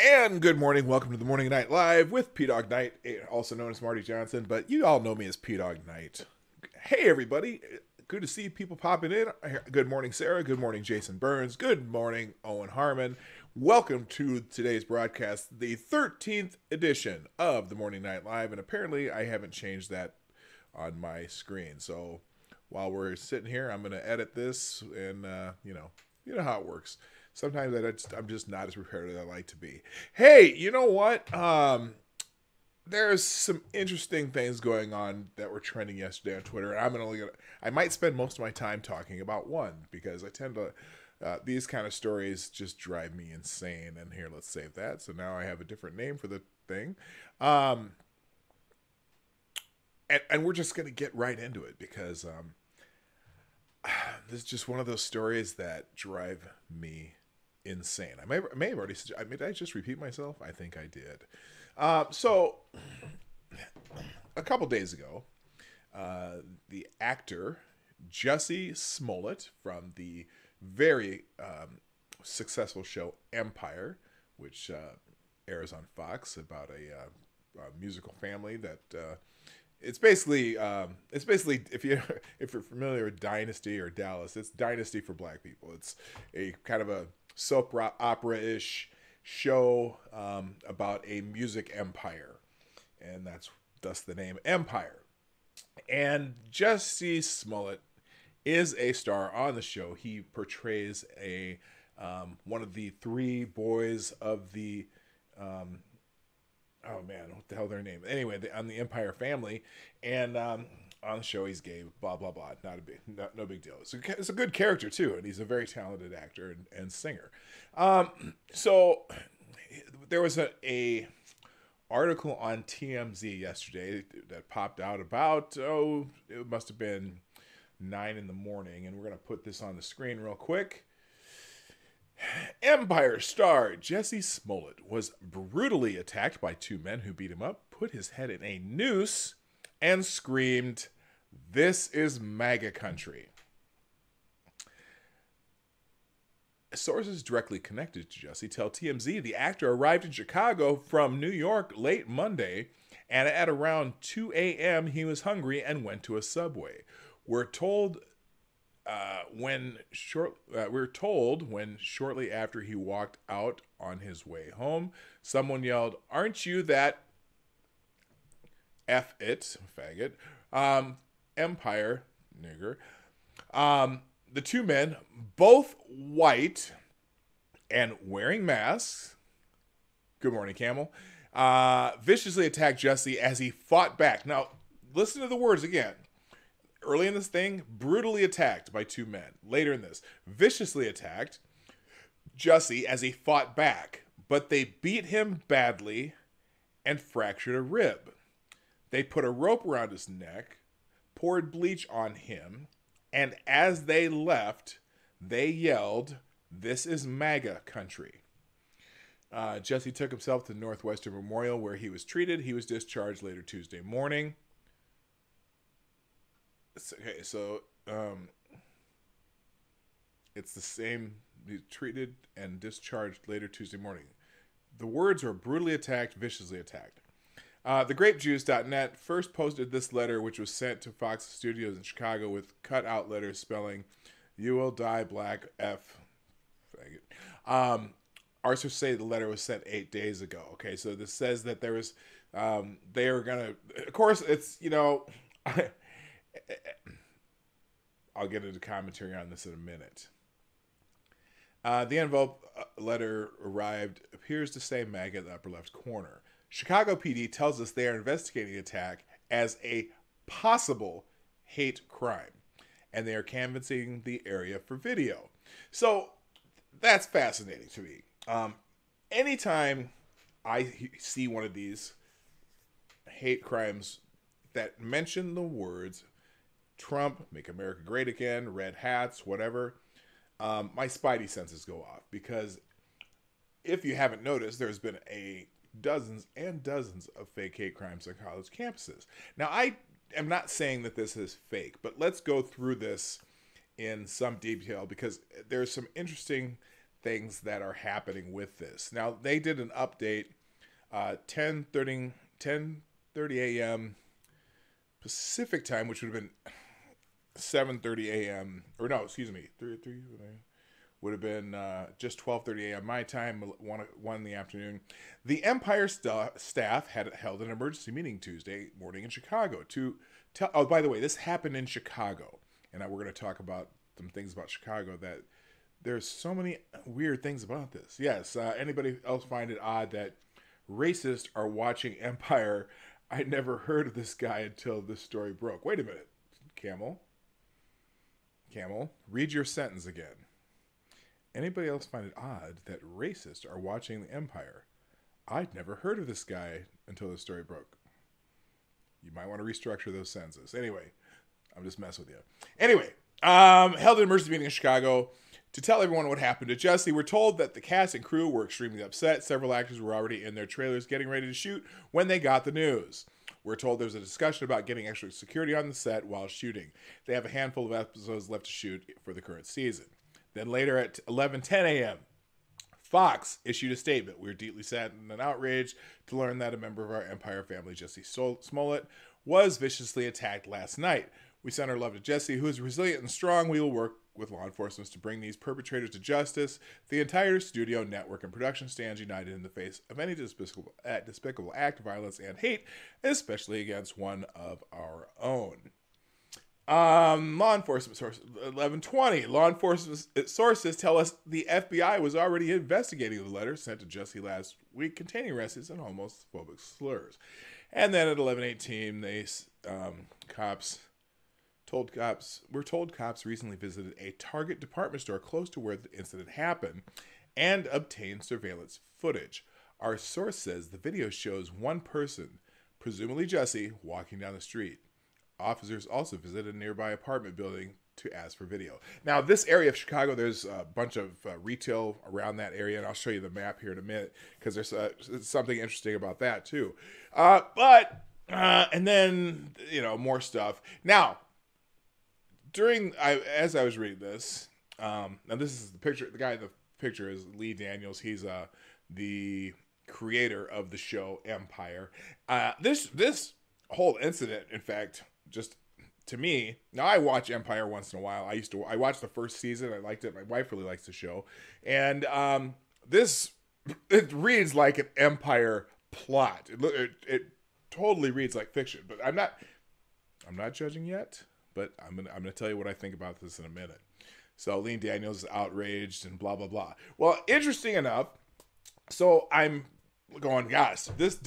And good morning. Welcome to the Morning Night Live with Dawg Knight, also known as Marty Johnson, but you all know me as Dawg Knight. Hey, everybody. Good to see people popping in. Good morning, Sarah. Good morning, Jason Burns. Good morning, Owen Harmon. Welcome to today's broadcast, the 13th edition of the Morning Night Live. And apparently, I haven't changed that on my screen. So while we're sitting here, I'm going to edit this and, you know how it works. Sometimes I'm just not as prepared as I like to be. Hey, you know what? There's some interesting things going on that were trending yesterday on Twitter, and I might spend most of my time talking about one because I tend to these kind of stories just drive me insane. And here, let's save that. So now I have a different name for the thing, and we're just gonna get right into it because this is just one of those stories that drive me insane. I may have already. Did I just repeat myself? I think I did. So, a couple days ago, the actor Jussie Smollett from the very successful show Empire, which airs on Fox about a musical family that it's basically if you're familiar with Dynasty or Dallas, it's Dynasty for Black people. It's a kind of a soap opera-ish show about a music empire, and that's thus the name Empire. And Jussie Smollett is a star on the show. He portrays a one of the three boys of the oh man, what the hell their name? Anyway, on the Empire family, and on the show he's gay. Blah blah blah. No big deal. It's a good character too, and he's a very talented actor and singer. So there was a article on TMZ yesterday that popped out about it must have been 9 in the morning, and we're gonna put this on the screen real quick. Empire star Jussie Smollett was brutally attacked by two men who beat him up, put his head in a noose, and screamed, "This is MAGA country." Sources directly connected to Jussie tell TMZ the actor arrived in Chicago from New York late Monday, and at around 2 a.m. he was hungry and went to a Subway. We're told when shortly after he walked out on his way home, someone yelled, "Aren't you that F it, faggot, Empire, nigger?" The two men, both white and wearing masks, good morning, Camel, viciously attacked Jussie as he fought back. Now, listen to the words again. Early in this thing, brutally attacked by two men. Later in this, viciously attacked Jussie as he fought back, but they beat him badly and fractured a rib. They put a rope around his neck, poured bleach on him, and as they left, they yelled, "This is MAGA country." Jussie took himself to Northwestern Memorial where he was treated. He was discharged later Tuesday morning. Okay, so it's the same. He's treated and discharged later Tuesday morning. The words were brutally attacked, viciously attacked. TheGrapeJuice.net first posted this letter, which was sent to Fox Studios in Chicago with cut-out letters spelling, "You will die, black F." Faggot. Also say the letter was sent 8 days ago. Okay, so this says that there was, they are going to, of course, it's, I'll get into commentary on this in a minute. The envelope letter arrived, appears to say MAGA in the upper left corner. Chicago PD tells us they are investigating the attack as a possible hate crime, and they are canvassing the area for video. So that's fascinating to me. Anytime I see one of these hate crimes that mention the words Trump, make America great again, red hats, whatever, my spidey senses go off. Because if you haven't noticed, there's been dozens and dozens of fake hate crimes on college campuses. Now, I am not saying that this is fake, but let's go through this in some detail because there's some interesting things that are happening with this. Now, they did an update 10:30 a.m. Pacific time, which would have been 7:30 a.m. or no, excuse me, 3 would have been just 12:30 a.m. my time, 1 in the afternoon. The Empire staff had held an emergency meeting Tuesday morning in Chicago to tell. Oh, by the way, this happened in Chicago, and we're going to talk about some things about Chicago that there's so many weird things about this. Yes, anybody else find it odd that racists are watching Empire? I never heard of this guy until this story broke. Wait a minute, Camel, read your sentence again. Anybody else find it odd that racists are watching the Empire? I'd never heard of this guy until the story broke. You might want to restructure those sentences. Anyway, I'm just messing with you. Anyway, held an emergency meeting in Chicago to tell everyone what happened to Jussie. We're told that the cast and crew were extremely upset. Several actors were already in their trailers getting ready to shoot when they got the news. We're told there was a discussion about getting extra security on the set while shooting. They have a handful of episodes left to shoot for the current season. Then later at 11:10 a.m., Fox issued a statement. We were deeply saddened and outraged to learn that a member of our Empire family, Jussie Smollett, was viciously attacked last night. We send our love to Jussie, who is resilient and strong. We will work with law enforcement to bring these perpetrators to justice. The entire studio, network, and production stands united in the face of any despicable act of violence and hate, especially against one of our own. Law enforcement sources, 11:20. Law enforcement sources tell us the FBI was already investigating the letter sent to Jussie last week containing racist and homophobic slurs. And then at 11:18, we're told cops recently visited a Target department store close to where the incident happened and obtained surveillance footage. Our source says the video shows one person, presumably Jussie, walking down the street. Officers also visited a nearby apartment building to ask for video. Now, this area of Chicago, there's a bunch of retail around that area, and I'll show you the map here in a minute because there's something interesting about that too. And then, more stuff. Now, as I was reading this, now this is the picture. The guy in the picture is Lee Daniels. He's the creator of the show Empire. This whole incident, in fact, just to me, now I watch Empire once in a while. I watched the first season. I liked it. My wife really likes the show, and it reads like an Empire plot. It totally reads like fiction. But I'm not judging yet. But I'm gonna tell you what I think about this in a minute. So Lee Daniels is outraged and blah blah blah. Well, interesting enough. So I'm going, gosh, this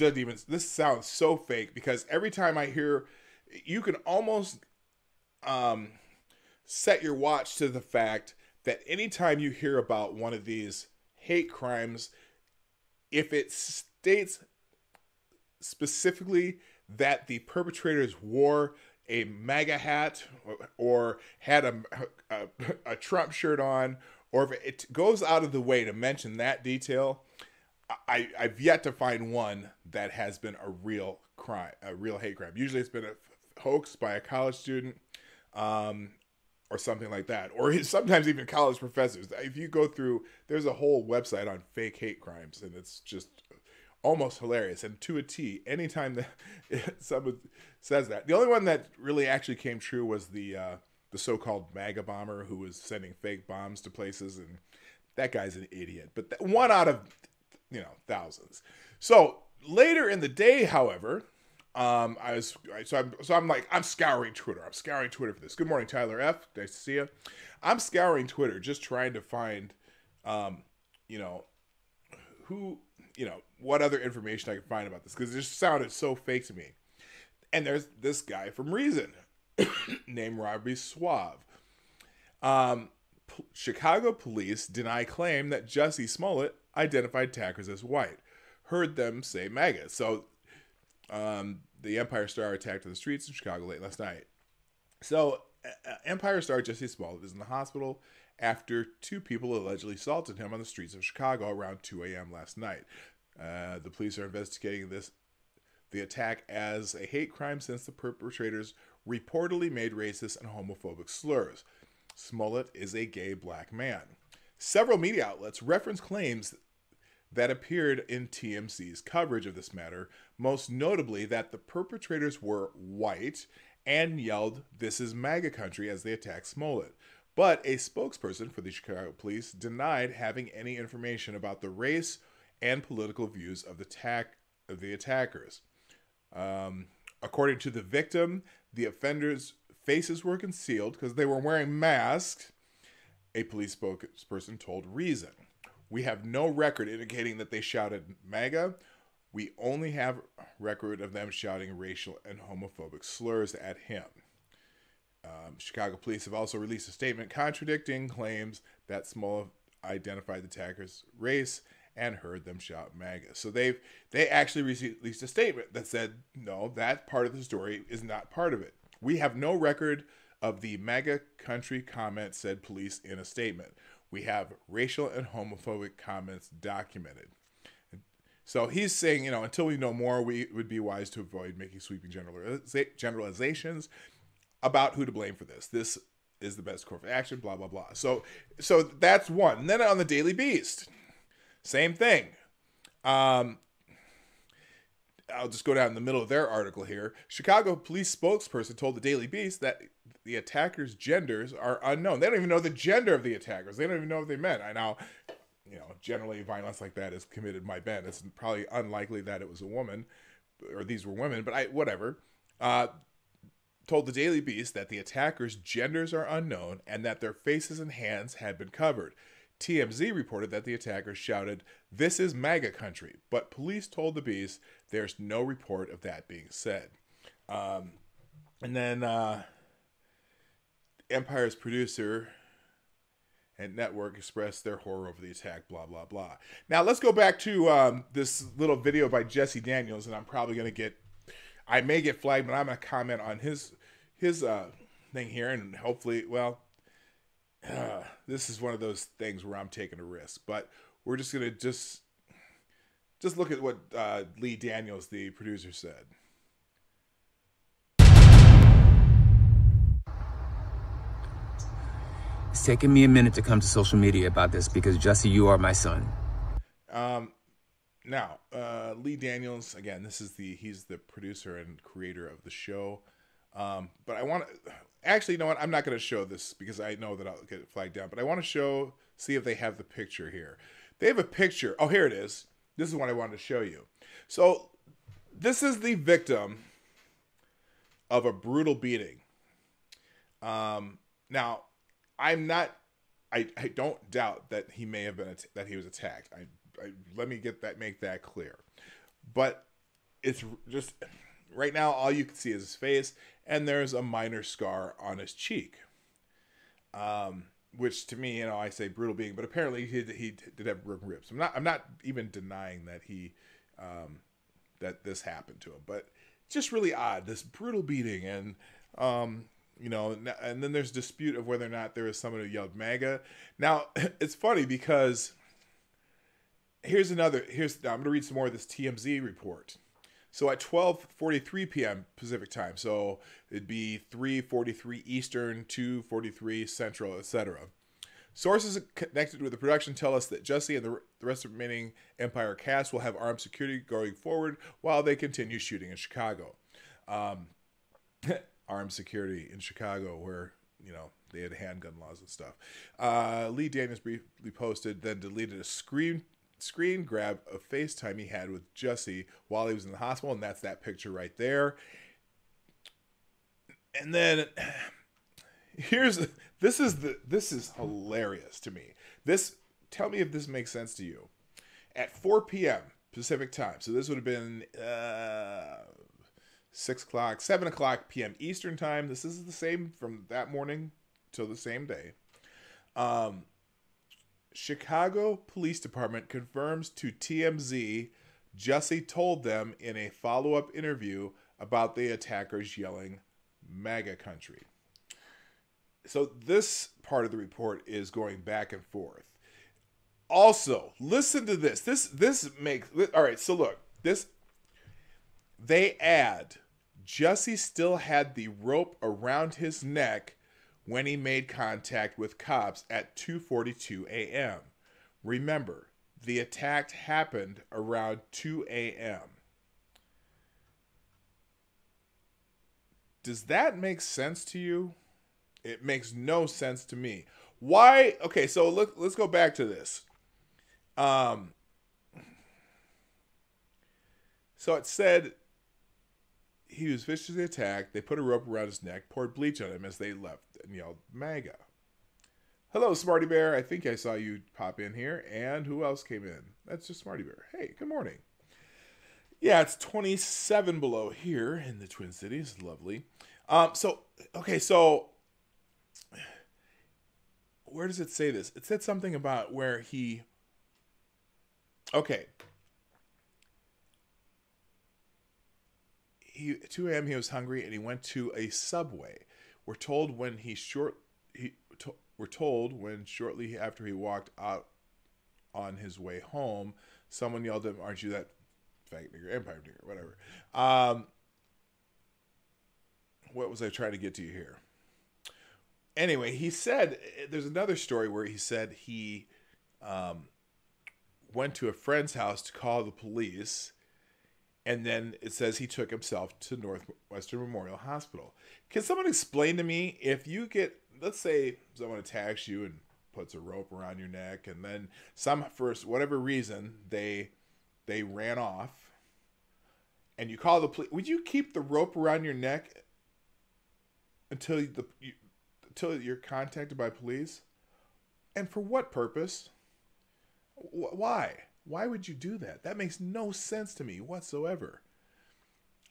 sounds so fake because every time I hear, you can almost set your watch to the fact that anytime you hear about one of these hate crimes, if it states specifically that the perpetrators wore a MAGA hat or had a Trump shirt on, or if it goes out of the way to mention that detail, I've yet to find one that has been a real crime, a real hate crime. Usually it's been a hoax by a college student or something like that, or sometimes even college professors. If you go through, there's a whole website on fake hate crimes, and it's just almost hilarious. And to a T, anytime that someone says that, the only one that really actually came true was the so-called MAGA bomber who was sending fake bombs to places, and that guy's an idiot. But one out of thousands. So later in the day, however, I'm scouring Twitter. I'm scouring Twitter for this. Good morning, Tyler F. Nice to see you. I'm scouring Twitter, just trying to find, what other information I can find about this, because it just sounded so fake to me. And there's this guy from Reason named Robbie Suave. Chicago police deny claim that Jussie Smollet identified attackers as white. Heard them say MAGA. So the Empire star attacked in the streets in Chicago late last night. So Empire star Jussie Smollet is in the hospital after two people allegedly assaulted him on the streets of Chicago around 2 a.m. last night. The police are investigating the attack as a hate crime since the perpetrators reportedly made racist and homophobic slurs. Smollett is a gay black man. Several media outlets reference claims that appeared in TMZ's coverage of this matter, most notably that the perpetrators were white and yelled, "This is MAGA country," as they attacked Smollett. But a spokesperson for the Chicago police denied having any information about the race and political views of the attackers. According to the victim, the offenders' faces were concealed because they were wearing masks, a police spokesperson told Reason. "We have no record indicating that they shouted MAGA. We only have record of them shouting racial and homophobic slurs at him." Chicago police have also released a statement contradicting claims that Smollett identified the attackers' race and heard them shout MAGA. So they actually released a statement that said, no, that part of the story is not part of it. "We have no record of the MAGA country comment," said police in a statement. "We have racial and homophobic comments documented." So he's saying, until we know more, we would be wise to avoid making sweeping generalizations about who to blame for this. This is the best course of action, blah, blah, blah. So that's one. And then on the Daily Beast, same thing. I'll just go down the middle of their article here. Chicago police spokesperson told the Daily Beast that the attackers' genders are unknown. They don't even know the gender of the attackers. They don't even know what they meant. I know, generally violence like that is committed by men. It's probably unlikely that it was a woman or these were women, but whatever. Told the Daily Beast that the attackers' genders are unknown and that their faces and hands had been covered. TMZ reported that the attackers shouted, "This is MAGA country," but police told the Beast there's no report of that being said. And then Empire's producer and network expressed their horror over the attack, blah, blah, blah. Now, let's go back to this little video by Jussie Daniels, and I'm probably going to I may get flagged, but I'm going to comment on his thing here, and hopefully, this is one of those things where I'm taking a risk. But we're just going to just look at what Lee Daniels, the producer, said. It's taken me a minute to come to social media about this because, Jussie, you are my son. Now, Lee Daniels, again, he's the producer and creator of the show. But I want to, actually, you know what? I'm not going to show this because I know that I'll get it flagged down. But I want to see if they have the picture here. They have a picture. Oh, here it is. This is what I wanted to show you. So this is the victim of a brutal beating. Now, I don't doubt that he may have been, that he was attacked. Let me make that clear. But it's just, right now, all you can see is his face, and there's a minor scar on his cheek. Which to me, I say brutal beating, but apparently he did have broken ribs. I'm not even denying that that this happened to him, but just really odd, this brutal beating, and and then there's dispute of whether or not there was someone who yelled MAGA. Now, it's funny because now I'm going to read some more of this TMZ report. So at 12:43 p.m. Pacific time, so it'd be 3:43 Eastern, 2:43 Central, etc. Sources connected with the production tell us that Jussie and the rest of the remaining Empire cast will have armed security going forward while they continue shooting in Chicago. Armed security in Chicago, where they had handgun laws and stuff. Lee Daniels briefly posted, then deleted a screen grab of FaceTime he had with Jussie while he was in the hospital, and that's that picture right there. And then this is hilarious to me. Tell me if this makes sense to you. At 4 p.m. Pacific time, so this would have been 7 o'clock p.m. Eastern time. This is the same from that morning till the same day. Chicago Police Department confirms to TMZ Jussie told them in a follow-up interview about the attackers yelling MAGA country. So this part of the report is going back and forth. Also, listen to this. This makes, all right, so look, they add Jussie still had the rope around his neck when he made contact with cops at 2:42 a.m. Remember, the attack happened around 2 a.m. Does that make sense to you? It makes no sense to me. Why? Okay, so let's go back to this. So it said he was viciously attacked. They put a rope around his neck, poured bleach on him as they left, and yelled, MAGA. Hello, Smarty Bear. I think I saw you pop in here. And who else came in? That's just Smarty Bear. Hey, good morning. Yeah, it's 27 below here in the Twin Cities. Lovely. So where does it say this? It said something about where he... Okay. 2 a.m. he was hungry and he went to a Subway. We're told when shortly after he walked out on his way home, someone yelled at him, "Aren't you that faggot nigger, empire nigger, whatever." What was I trying to get to here? Anyway, he said there's another story where he said he went to a friend's house to call the police. And then it says he took himself to Northwestern Memorial Hospital. Can someone explain to me, if you get, let's say someone attacks you and puts a rope around your neck, and then for whatever reason, they ran off, and you call the police, would you keep the rope around your neck until you're contacted by police? And for what purpose? Why? Why would you do that? That makes no sense to me whatsoever.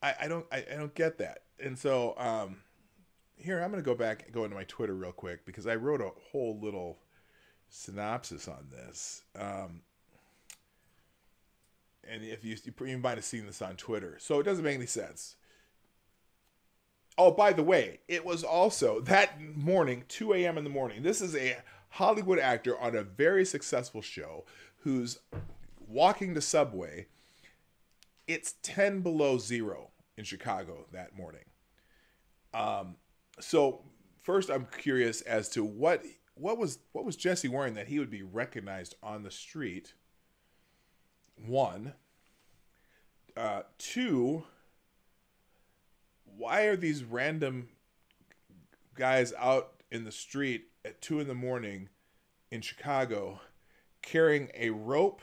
I don't get that. And so here, I'm going to go into my Twitter real quick because I wrote a whole little synopsis on this. And if you might have seen this on Twitter. So it doesn't make any sense. Oh, by the way, it was also that morning, 2 a.m. in the morning. This is a Hollywood actor on a very successful show who's walking to Subway. It's 10 below zero in Chicago that morning. So first I'm curious as to what was Jussie wearing that he would be recognized on the street? One. Two, why are these random guys out in the street at 2 in the morning in Chicago carrying a rope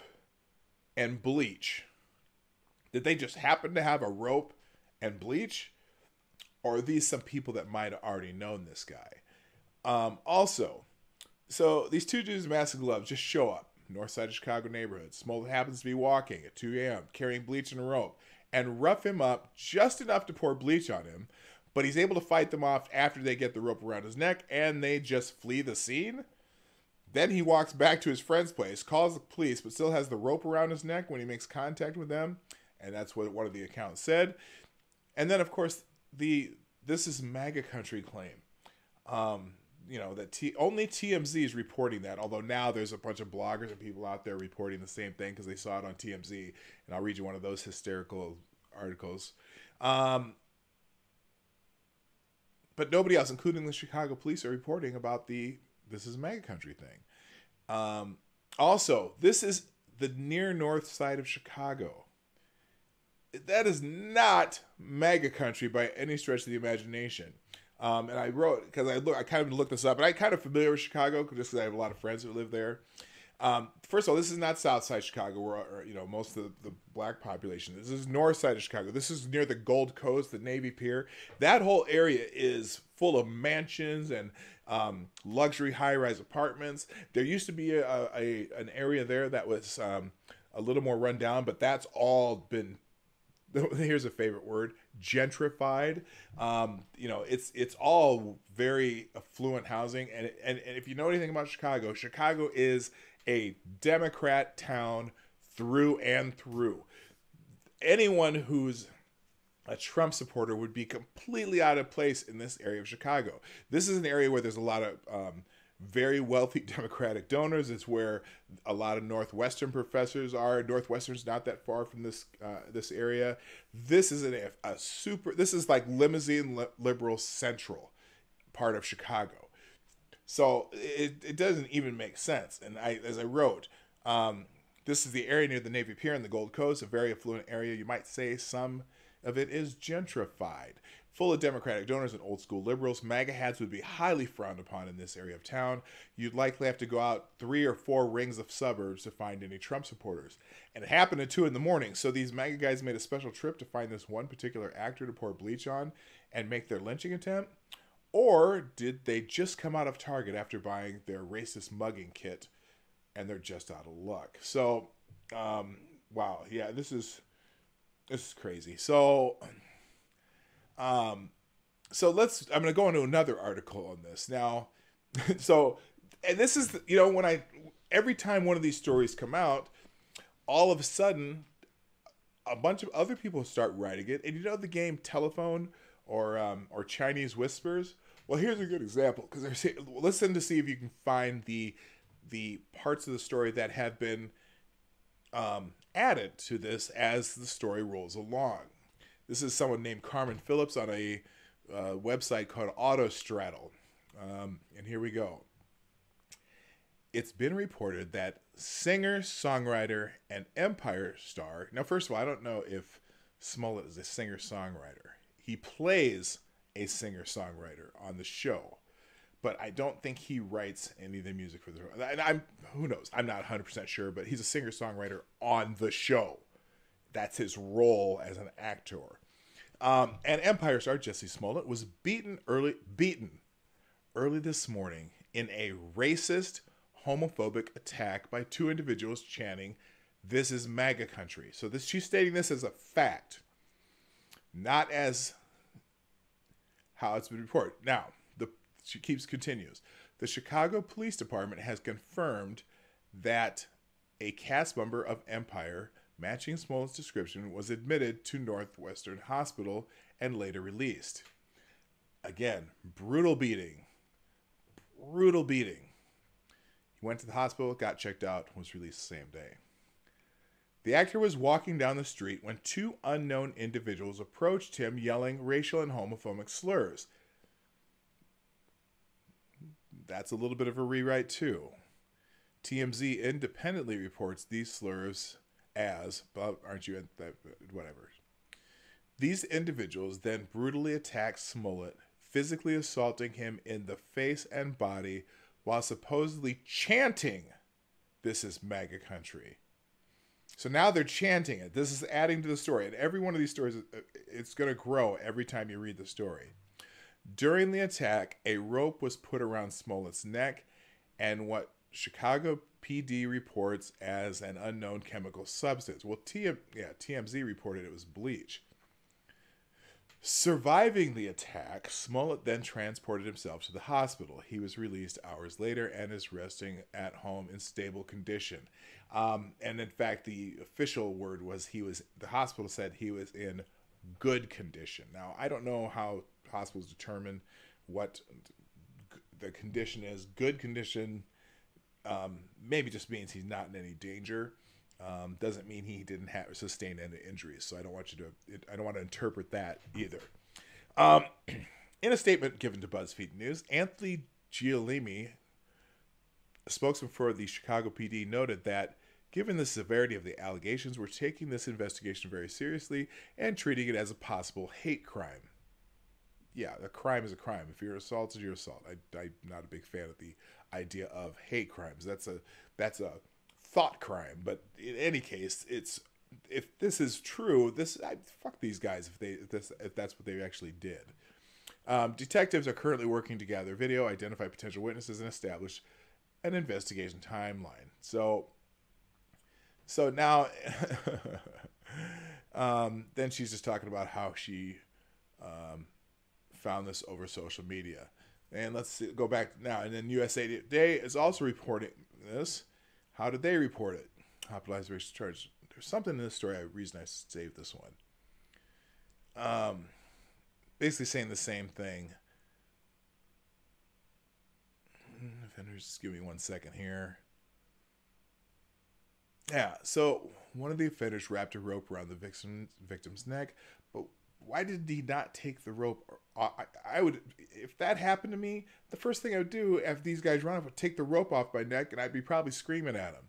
and bleach? Did they just happen to have a rope and bleach? Or are these some people that might have already known this guy? Also, so these two dudes in mask and gloves just show up. North side of Chicago neighborhood. Smollett happens to be walking at 2 a.m. carrying bleach and a rope and rough him up just enough to pour bleach on him. But he's able to fight them off after they get the rope around his neck and they just flee the scene. Then he walks back to his friend's place, calls the police, but still has the rope around his neck when he makes contact with them. And that's what one of the accounts said. And then, of course, this is MAGA country claim. That only TMZ is reporting that, although now there's a bunch of bloggers and people out there reporting the same thing because they saw it on TMZ. And I'll read you one of those hysterical articles. But nobody else, including the Chicago police, are reporting about this is MAGA country thing. Also, this is the near north side of Chicago. That is not MAGA country by any stretch of the imagination. And I wrote, because I kind of looked this up, and I'm kind of familiar with Chicago just because I have a lot of friends that live there. First of all, this is not South Side Chicago, where most of the black population. This is North Side of Chicago. This is near the Gold Coast, the Navy Pier. That whole area is full of mansions and luxury high-rise apartments. There used to be an area there that was a little more run down, but that's all been, here's a favorite word, gentrified. It's all very affluent housing. And if you know anything about Chicago, Chicago is a Democrat town through and through. Anyone who's a Trump supporter would be completely out of place in this area of Chicago. This is an area where there's a lot of very wealthy Democratic donors. It's where a lot of Northwestern professors are. Northwestern's not that far from this area. This is this is like limousine liberal central part of Chicago. So it doesn't even make sense. And as I wrote, this is the area near the Navy Pier in the Gold Coast, a very affluent area. You might say some of it is gentrified, full of Democratic donors and old school liberals. MAGA hats would be highly frowned upon in this area of town. You'd likely have to go out 3 or 4 rings of suburbs to find any Trump supporters. And it happened at 2 in the morning. So these MAGA guys made a special trip to find this one particular actor to pour bleach on and make their lynching attempt. Or did they just come out of Target after buying their racist mugging kit and they're just out of luck? So, wow, yeah, this is crazy. So, I'm going to go into another article on this now. So, and this is, every time one of these stories come out, all of a sudden, a bunch of other people start writing it. And the game Telephone or Chinese Whispers? Well, here's a good example, because they're saying, listen to see if you can find the parts of the story that have been added to this as the story rolls along. This is someone named Carmen Phillips on a website called Autostraddle. And here we go. It's been reported that singer, songwriter, and Empire star... Now, first of all, I don't know if Smollett is a singer-songwriter. He plays a singer-songwriter on the show, but I don't think he writes any of the music for the show. And who knows? I'm not 100% sure, but he's a singer-songwriter on the show. That's his role as an actor. And Empire star Jussie Smollet was beaten early this morning in a racist, homophobic attack by 2 individuals chanting, "This is MAGA country." So she's stating this as a fact, not as how it's been reported. Now, she continues. The Chicago Police Department has confirmed that a cast member of Empire, matching Smollett's description, was admitted to Northwestern Hospital and later released. Again, brutal beating. Brutal beating. He went to the hospital, got checked out, was released the same day. The actor was walking down the street when 2 unknown individuals approached him yelling racial and homophobic slurs. That's a little bit of a rewrite too. TMZ independently reports these slurs as, aren't you, whatever. These individuals then brutally attacked Smollett, physically assaulting him in the face and body while supposedly chanting, "This is MAGA country." So now they're chanting it. This is adding to the story. And every one of these stories, it's going to grow every time you read the story. During the attack, a rope was put around Smollett's neck and what Chicago PD reports as an unknown chemical substance. Well, TMZ reported it was bleach. Surviving the attack, Smollet then transported himself to the hospital. He was released hours later and is resting at home in stable condition. And in fact, the official word was the hospital said he was in good condition. Now, I don't know how hospitals determine what the condition is. Good condition maybe just means he's not in any danger. Doesn't mean he didn't sustain any injuries. So I don't want to interpret that either. In a statement given to BuzzFeed News, Anthony Giolimi, a spokesman for the Chicago PD, noted that given the severity of the allegations, we're taking this investigation very seriously and treating it as a possible hate crime. Yeah, a crime is a crime. If you're assaulted, you're assaulted. I'm not a big fan of the idea of hate crimes. That's a thought crime. But in any case, if this is true, fuck these guys if that's what they actually did. Detectives are currently working to gather video, identify potential witnesses, and establish an investigation timeline. So now, then she's just talking about how she found this over social media. And let's go back now. And then USA Today is also reporting this. How did they report it? Hospitalized racial charge. There's something in this story. Reason I saved this one. Basically saying the same thing. Offenders, just give me 1 second here. Yeah, so one of the offenders wrapped a rope around the victim's neck, but why did he not take the rope? I would, if that happened to me, the first thing I would do after these guys run off would take the rope off my neck, and I'd be probably screaming at him.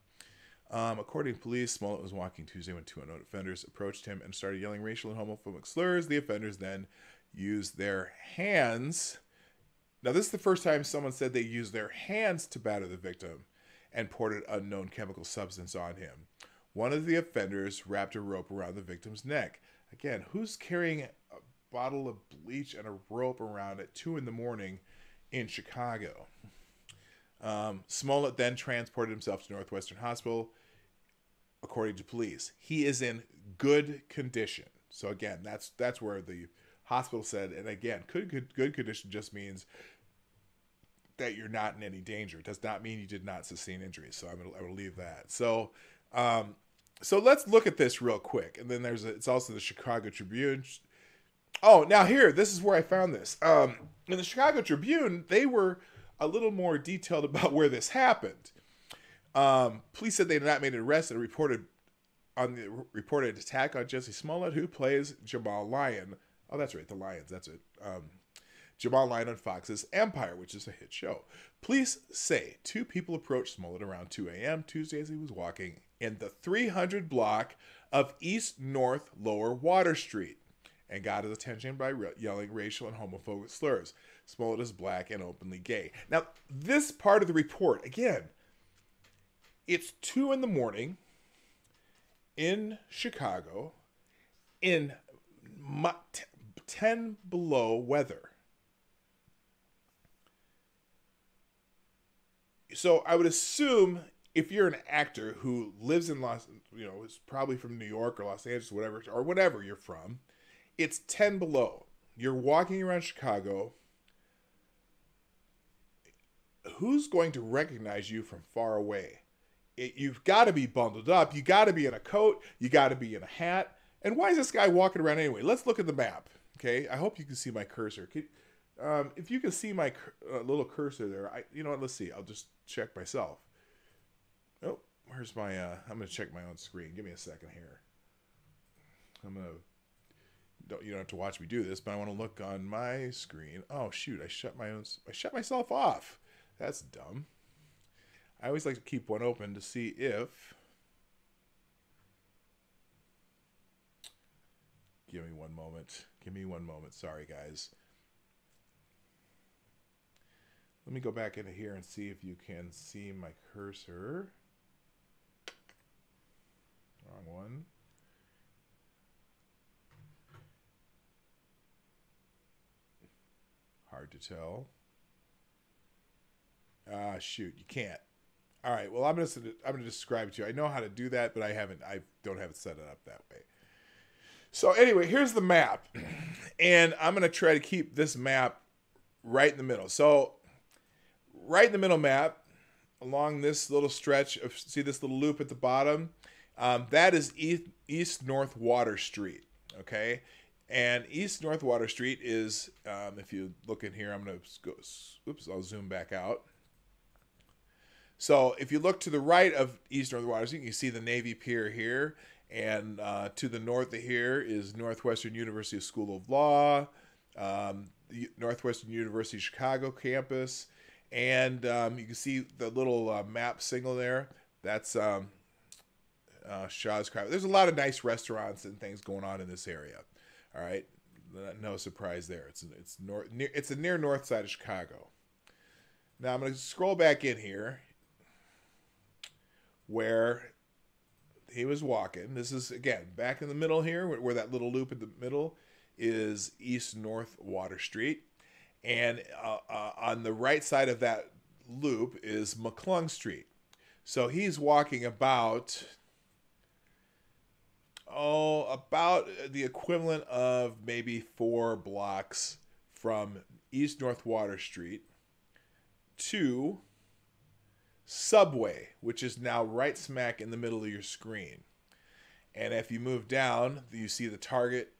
According to police, Smollet was walking Tuesday when two unknown offenders approached him and started yelling racial and homophobic slurs. The offenders then used their hands. Now, this is the first time someone said they used their hands to batter the victim and poured an unknown chemical substance on him. One of the offenders wrapped a rope around the victim's neck. Again, who's carrying a bottle of bleach and a rope around at 2 a.m. in Chicago? Smollett then transported himself to Northwestern Hospital, according to police. He is in good condition. So again, that's where the hospital said, and again, good condition just means that you're not in any danger. It does not mean you did not sustain injuries. So I'm gonna leave that. So let's look at this real quick. And then it's also the Chicago Tribune. Oh, now here, this is where I found this. In the Chicago Tribune, they were a little more detailed about where this happened. Police said they had not made an arrest and reported attack on Jussie Smollet, who plays Jamal Lyon. Oh, that's right, the Lions. That's it. Jamal Lyon on Fox's Empire, which is a hit show. Police say 2 people approached Smollet around 2 a.m. Tuesday as he was walking in the 300 block of East North Lower Water Street and got his attention by yelling racial and homophobic slurs. Smollet is black and openly gay. Now, this part of the report, again, it's 2 a.m. in Chicago in 10 below weather. So I would assume if you're an actor who lives in is probably from New York or Los Angeles, whatever you're from, it's 10 below. You're walking around Chicago. Who's going to recognize you from far away? You've got to be bundled up. You got to be in a coat. You got to be in a hat. And why is this guy walking around anyway? Let's look at the map. Okay, I hope you can see my cursor. If you can see my little cursor there, you know what? Let's see. I'll just check myself. Oh, where's my? I'm gonna check my own screen. Give me a second here. You don't have to watch me do this, but I want to look on my screen. Oh shoot! I shut myself off. That's dumb. I always like to keep one open to see if. Give me one moment. Sorry, guys. Let me go back into here and see if you can see my cursor. Wrong one. Hard to tell. Shoot, you can't. All right, well, I'm gonna describe it to you. I know how to do that, but I don't have it set up that way. So anyway, here's the map, and I'm gonna try to keep this map right in the middle. So right in the middle map, along this little stretch of, see this little loop at the bottom, that is East North Water Street. Okay, and East North Water Street is, if you look in here, I'm gonna go. Oops, I'll zoom back out. So if you look to the right of East North Water Street, you can see the Navy Pier here. And to the north of here is Northwestern University School of Law, the Northwestern University Chicago campus. And you can see the little map signal there. That's Shaw's Crab. There's a lot of nice restaurants and things going on in this area. All right. No surprise there. It's the near north side of Chicago. Now I'm going to scroll back in here where he was walking. This is, again, back in the middle here, where that little loop in the middle is East North Water Street. And on the right side of that loop is McClung Street. So he's walking about the equivalent of maybe 4 blocks from East North Water Street to Subway, which is now right smack in the middle of your screen. And if you move down, you see the Target,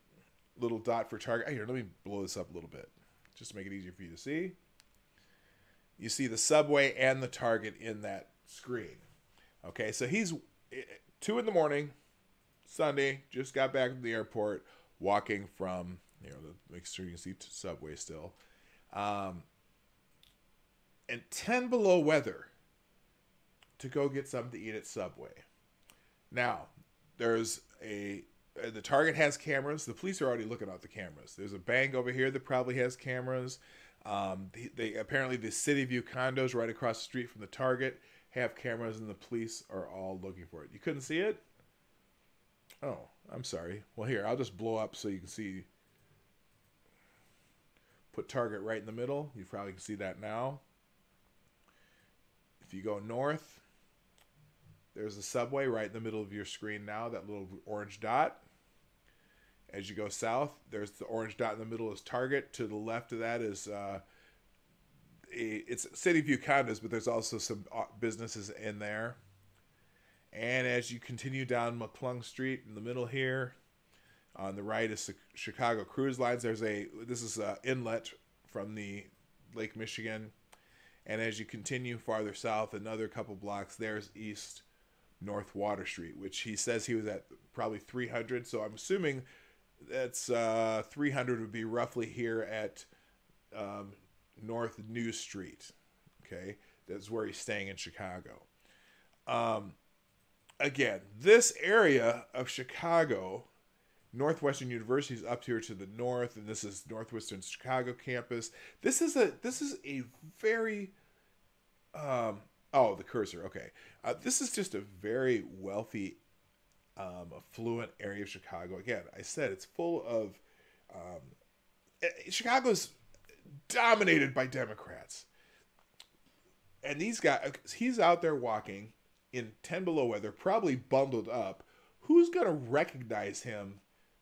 little dot for Target. Here, let me blow this up a little bit, just to make it easier for you to see. You see the Subway and the Target in that screen. Okay, so he's 2 a.m, Sunday, just got back from the airport, walking from, make sure you can see Subway still, and 10 below weather to go get something to eat at Subway. Now, the Target has cameras. The police are already looking out the cameras. There's a bank over here that probably has cameras. They apparently the City View condos right across the street from the Target have cameras, and the police are all looking for it. You couldn't see it? Oh, I'm sorry. Well, here, I'll just blow up so you can see. Put Target right in the middle. You probably can see that now. If you go north, there's a Subway right in the middle of your screen now, that little orange dot. As you go south, there's the orange dot in the middle is Target. To the left of that is it's City View condos, but there's also some businesses in there. And as you continue down McClung Street in the middle here, on the right is the Chicago Cruise Lines. This is an inlet from the Lake Michigan. And as you continue farther south, another couple blocks, there's East North Water Street, which he says he was at probably 300. So I'm assuming that's 300 would be roughly here at North New Street. Okay, that's where he's staying in Chicago. Again, this area of Chicago, Northwestern University is up here to the north, and this is Northwestern Chicago campus. This is a very the cursor. Okay, this is just a very wealthy, affluent area of Chicago. Again, I said it's full of Chicago's dominated by Democrats, and these guys. He's out there walking in 10 below weather, probably bundled up. Who's gonna recognize him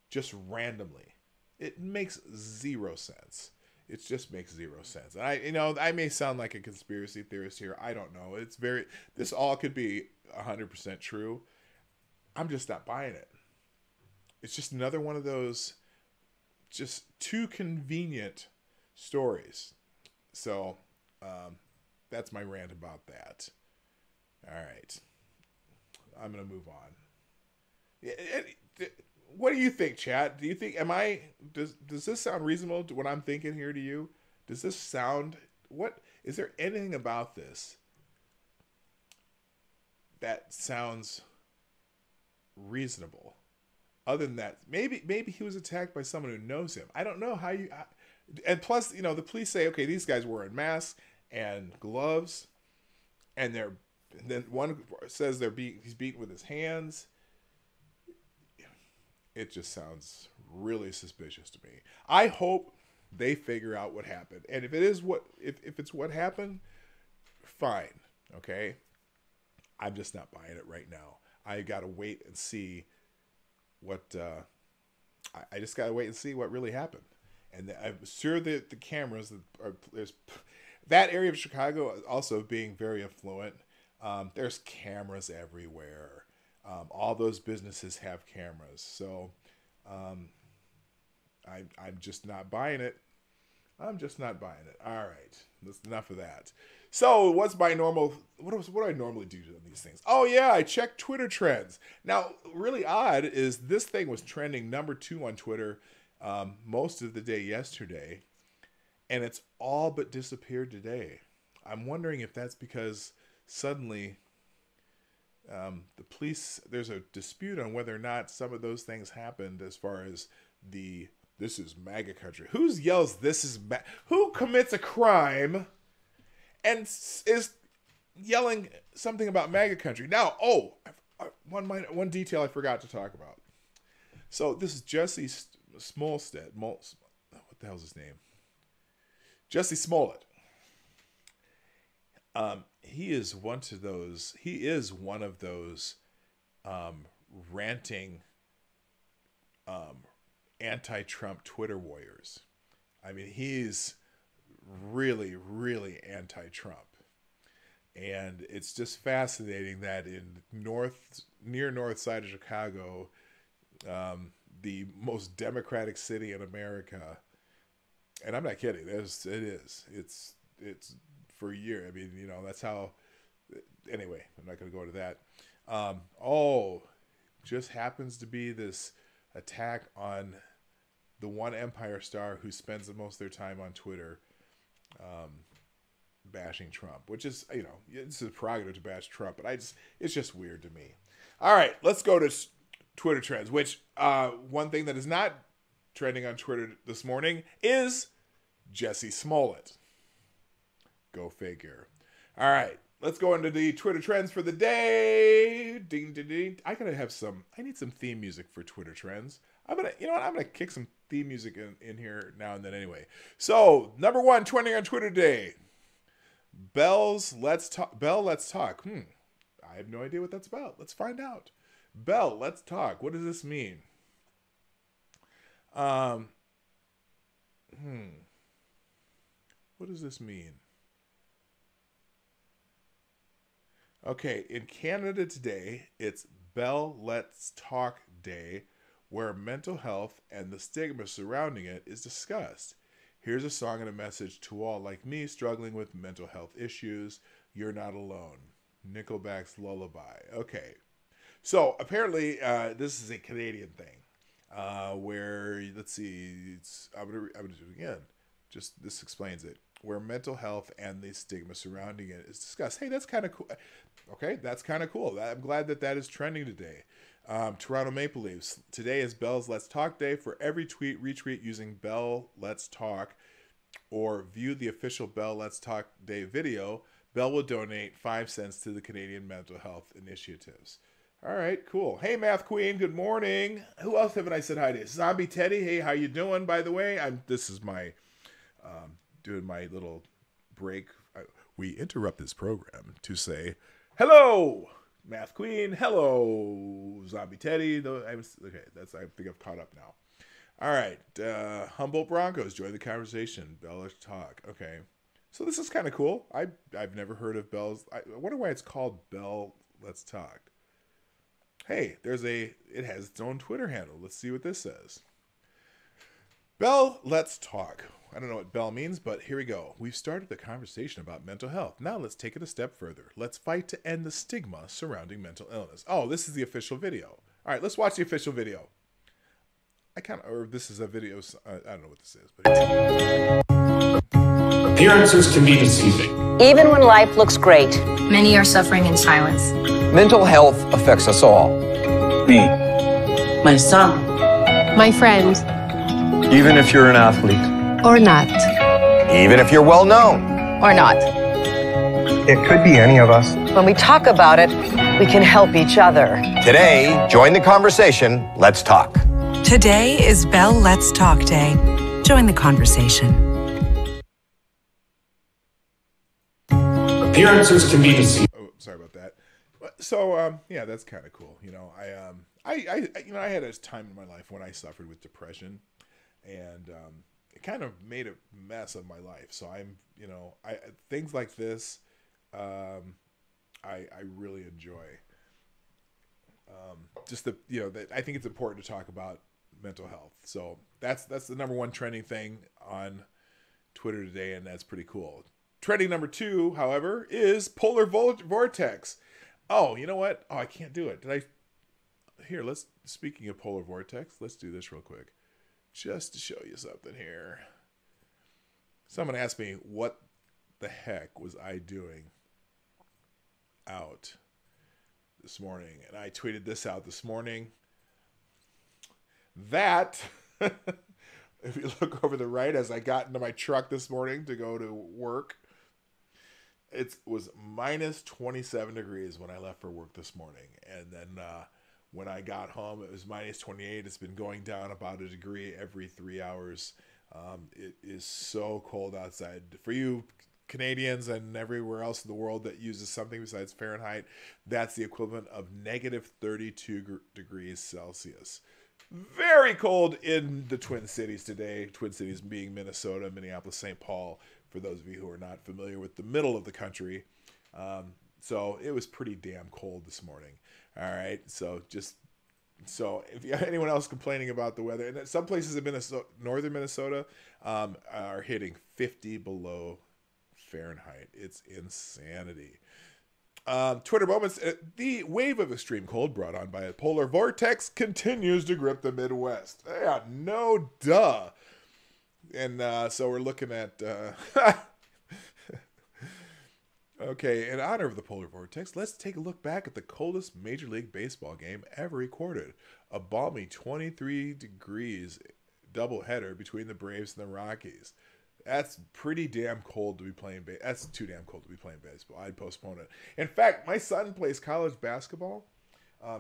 just randomly? It makes zero sense. It just makes zero sense. I may sound like a conspiracy theorist here. I don't know. This all could be 100% true. I'm just not buying it. It's just another one of those just too convenient stories. So that's my rant about that. All right. I'm going to move on. What do you think, chat? Do you think, does this sound reasonable to what I'm thinking here to you? Does this sound, is there anything about this that sounds reasonable? Other than that, maybe he was attacked by someone who knows him. I don't know how and plus, the police say, okay, these guys were wearing masks and gloves, and then one says he's beaten with his hands. It just sounds really suspicious to me. I hope they figure out what happened, and if it's what happened, fine, okay. I'm just not buying it right now. I gotta wait and see what. I just gotta wait and see what really happened, and I'm sure that the cameras there's that area of Chicago also being very affluent. There's cameras everywhere. All those businesses have cameras. So I'm just not buying it. I'm just not buying it. All right. That's enough of that. So what do I normally do on these things? Oh, yeah, I check Twitter trends. Now, really odd is this thing was trending number 2 on Twitter most of the day yesterday, and it's all but disappeared today. I'm wondering if that's because suddenly the police, there's a dispute on whether or not some of those things happened as far as this is MAGA country. Who yells who commits a crime and is yelling something about MAGA country? Now, one detail I forgot to talk about. So this is Jussie Smollet. What the hell's his name? Jussie Smollet. He is one of those ranting anti-Trump Twitter warriors. I mean, he's really, really anti-Trump. And it's just fascinating that in near north side of Chicago, the most democratic city in America, and I'm not kidding, it's for a year. I mean, that's how. Anyway, I'm not going to go into that. Just happens to be this attack on the one Empire star who spends the most of their time on Twitter bashing Trump, which is, you know, it's a prerogative to bash Trump, but it's just weird to me. All right, let's go to Twitter trends, which one thing that is not trending on Twitter this morning is Jussie Smollet. Go figure. All right, let's go into the Twitter trends for the day. Ding, ding, ding. I need some theme music for Twitter trends. I'm gonna kick some theme music in here now and then anyway. So, number one trending on Twitter today. Bell, let's talk. I have no idea what that's about. Let's find out. Bell, let's talk. What does this mean? What does this mean? Okay, in Canada today, it's Bell Let's Talk Day, where mental health and the stigma surrounding it is discussed. Here's a song and a message to all like me struggling with mental health issues. You're not alone. Nickelback's Lullaby. Okay. So apparently this is a Canadian thing where, let's see, I'm gonna do it again. Just this explains it. Where mental health and the stigma surrounding it is discussed. Hey, that's kind of cool. Okay, that's kind of cool. I'm glad that is trending today. Toronto Maple Leafs. Today is Bell's Let's Talk Day. For every tweet, retweet using Bell Let's Talk or view the official Bell Let's Talk Day video, Bell will donate 5 cents to the Canadian Mental Health Initiatives. All right, cool. Hey, Math Queen, good morning. Who else haven't I said hi to? Zombie Teddy, hey, how you doing, by the way? This is my, doing my little break. We interrupt this program to say, hello, Math Queen. Hello, Zombie Teddy. I think I've caught up now. All right. Humboldt Broncos, join the conversation. Bell Let's Talk. Okay. So this is kind of cool. I've never heard of Bell's. I wonder why it's called Bell Let's Talk. Hey, it has its own Twitter handle. Let's see what this says. Bell Let's Talk. I don't know what Bell means, but here we go. We've started the conversation about mental health. Now let's take it a step further. Let's fight to end the stigma surrounding mental illness. Oh, this is the official video. All right, let's watch the official video. This is a video. I don't know what this is. But appearances can be deceiving. Even when life looks great, many are suffering in silence. Mental health affects us all. Me. My son. My friend. Even if you're an athlete. Or not. Even if you're well known. Or not. It could be any of us. When we talk about it, we can help each other. Today, join the conversation. Let's talk. Today is Bell Let's Talk Day. Join the conversation. Appearances can be deceiving. Oh, sorry about that. So, yeah, that's kind of cool. You know, I had a time in my life when I suffered with depression, and it kind of made a mess of my life. So things like this, I really enjoy. I think it's important to talk about mental health. So that's the number one trending thing on Twitter today, and that's pretty cool. Trending number 2, however, is polar vortex. Oh, you know what? Oh, I can't do it. Speaking of polar vortex, let's do this real quick. Just to show you something here. Someone asked me, what the heck was I doing out this morning? And I tweeted this out this morning. That, if you look over the right, as I got into my truck this morning to go to work, it was minus 27 degrees when I left for work this morning. And then when I got home, it was minus 28. It's been going down about a degree every 3 hours. It is so cold outside. For you Canadians and everywhere else in the world that uses something besides Fahrenheit, that's the equivalent of negative 32 degrees Celsius. Very cold in the Twin Cities today. Twin Cities being Minnesota, Minneapolis, St. Paul, for those of you who are not familiar with the middle of the country. So it was pretty damn cold this morning. All right. So if you have anyone else complaining about the weather, and some places in Minnesota, northern Minnesota, are hitting 50 below Fahrenheit. It's insanity. Twitter moments. The wave of extreme cold brought on by a polar vortex continues to grip the Midwest. Yeah, no duh. And so we're looking at... Okay, in honor of the polar vortex, let's take a look back at the coldest Major League Baseball game ever recorded. A balmy 23 degrees doubleheader between the Braves and the Rockies. That's pretty damn cold to be playing baseball. That's too damn cold to be playing baseball. I'd postpone it. In fact, my son plays college basketball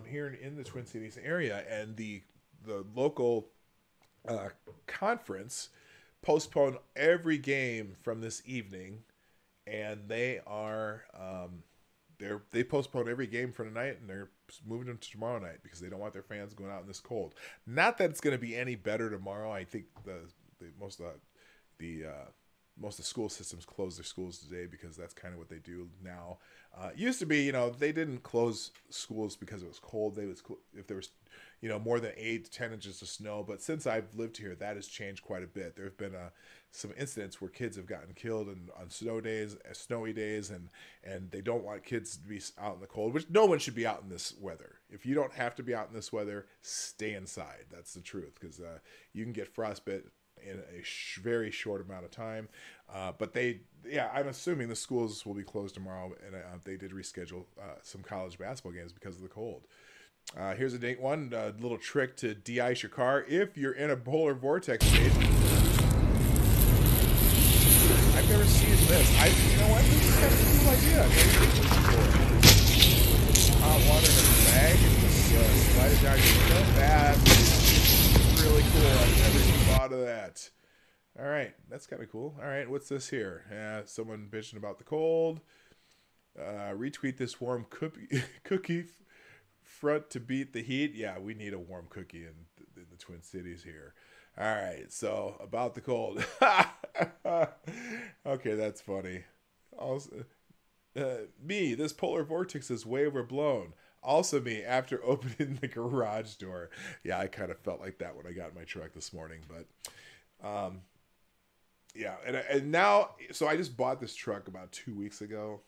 here in the Twin Cities area, and the local conference postponed every game from this evening, and they are they postponed every game for tonight, and they're moving them to tomorrow night because they don't want their fans going out in this cold. Not that it's going to be any better tomorrow. I think most of the school systems close their schools today because that's kind of what they do now. Used to be, they didn't close schools because it was cold. If there was, more than 8 to 10 inches of snow. But since I've lived here, that has changed quite a bit. There have been some incidents where kids have gotten killed on snowy days, and they don't want kids to be out in the cold, which no one should be out in this weather. If you don't have to be out in this weather, stay inside. That's the truth, because you can get frostbite in a very short amount of time. But I'm assuming the schools will be closed tomorrow, and they did reschedule some college basketball games because of the cold. Here's a date one, a little trick to de-ice your car if you're in a polar vortex state. I've never seen this. You know what? This is kind of a cool idea. Hot water in a bag and just slide it down your window. That's really cool. I've never even thought of that. All right, that's kind of cool. All right, what's this here? Someone bitching about the cold. Retweet this warm cookie front to beat the heat. Yeah, we need a warm cookie in the Twin Cities here. All right, so about the cold. Okay, that's funny. Also, me, this polar vortex is way overblown. Also me, after opening the garage door. Yeah, I kind of felt like that when I got in my truck this morning. But, yeah, and now, so I just bought this truck about 2 weeks ago.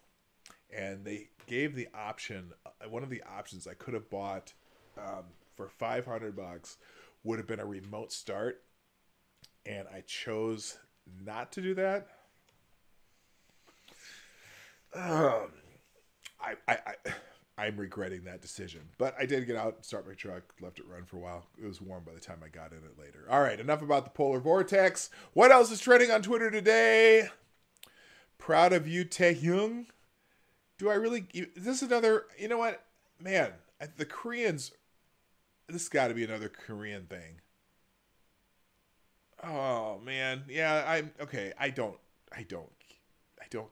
And they gave the option, one of the options I could have bought for $500 would have been a remote start. And I chose not to do that. I'm regretting that decision. But I did get out and start my truck, left it run for a while. It was warm by the time I got in it later. All right, enough about the polar vortex. What else is trending on Twitter today? Proud of you, Taehyung. Do I really... Is this another... You know what? Man, the Koreans... This has got to be another Korean thing. Oh, man. Yeah, okay. I don't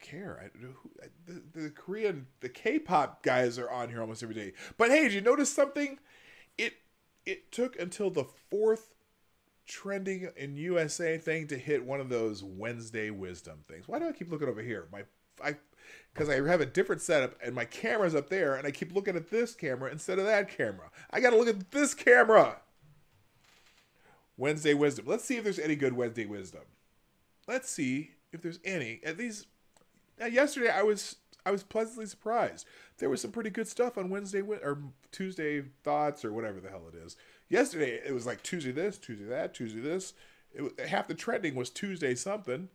care. The Korean... The K-pop guys are on here almost every day. But hey, did you notice something? It took until the 4th trending in USA thing to hit one of those Wednesday wisdom things. Why do I keep looking over here? Because I have a different setup and my camera's up there and I keep looking at this camera instead of that camera. I got to look at this camera. Wednesday wisdom. Let's see if there's any good Wednesday wisdom. Let's see if there's any. At these. Yesterday I was pleasantly surprised. There was some pretty good stuff on Wednesday or Tuesday thoughts or whatever the hell it is. Yesterday it was like Tuesday this, Tuesday that, Tuesday this. Half the trending was Tuesday something.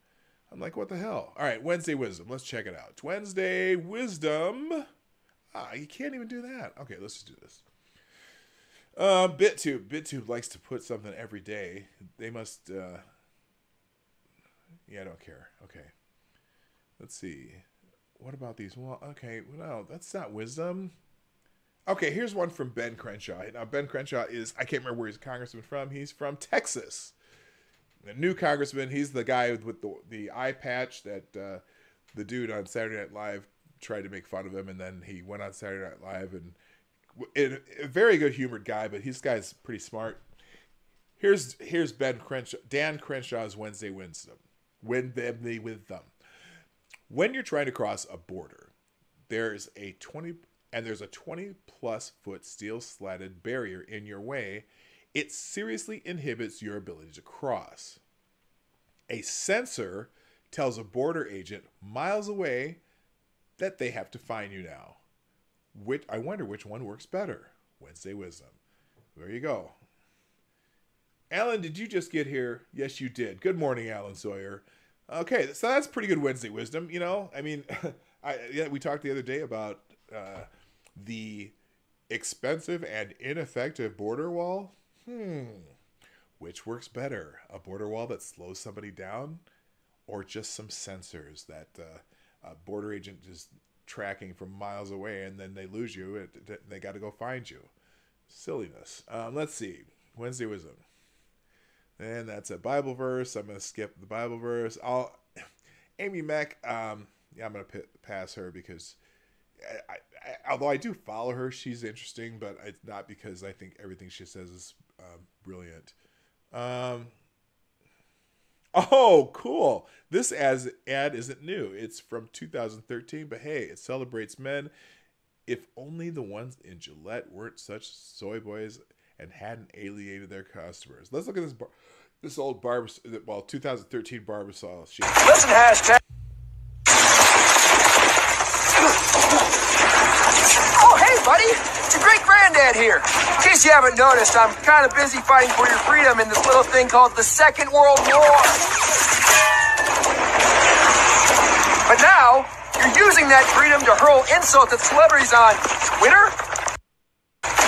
I'm like, what the hell? All right, Wednesday wisdom. Let's check it out. Wednesday wisdom. You can't even do that. Okay, let's just do this. BitTube. BitTube likes to put something every day. They must... Yeah, I don't care. Okay. Let's see. What about these? Well, okay. No, that's not wisdom. Okay, here's one from Ben Crenshaw. Now, Ben Crenshaw is... I can't remember where he's a congressman from. He's from Texas. The new congressman, he's the guy with the eye patch that the dude on Saturday Night Live tried to make fun of him, and then he went on Saturday Night Live, and a very good humored guy, but this guy's pretty smart. Here's Dan Crenshaw's Wednesday wisdom. When you're trying to cross a border, there's a 20 plus foot steel slatted barrier in your way. It seriously inhibits your ability to cross. A sensor tells a border agent miles away that they have to find you now. I wonder which one works better. Wednesday Wisdom. There you go. Alan, did you just get here? Yes, you did. Good morning, Alan Sawyer. Okay, so that's pretty good Wednesday Wisdom, you know? I mean, we talked the other day about the expensive and ineffective border wall. Which works better? A border wall that slows somebody down, or just some sensors that a border agent is tracking from miles away, and then they lose you and they got to go find you? Silliness. Let's see. Wednesday Wisdom. And that's a Bible verse. I'm going to skip the Bible verse. Amy Mack, I'm going to pass her because although I do follow her, she's interesting, but it's not because I think everything she says is brilliant. Oh, cool. This ad isn't new. It's from 2013, but hey, it celebrates men. If only the ones in Gillette weren't such soy boys and hadn't alienated their customers. Let's look at this old barber, 2013 barber saw. Listen, hashtag. Oh, hey, buddy. It's your great-granddad here. In case you haven't noticed, I'm kind of busy fighting for your freedom in this little thing called the Second World War. But now, you're using that freedom to hurl insults at celebrities on Twitter?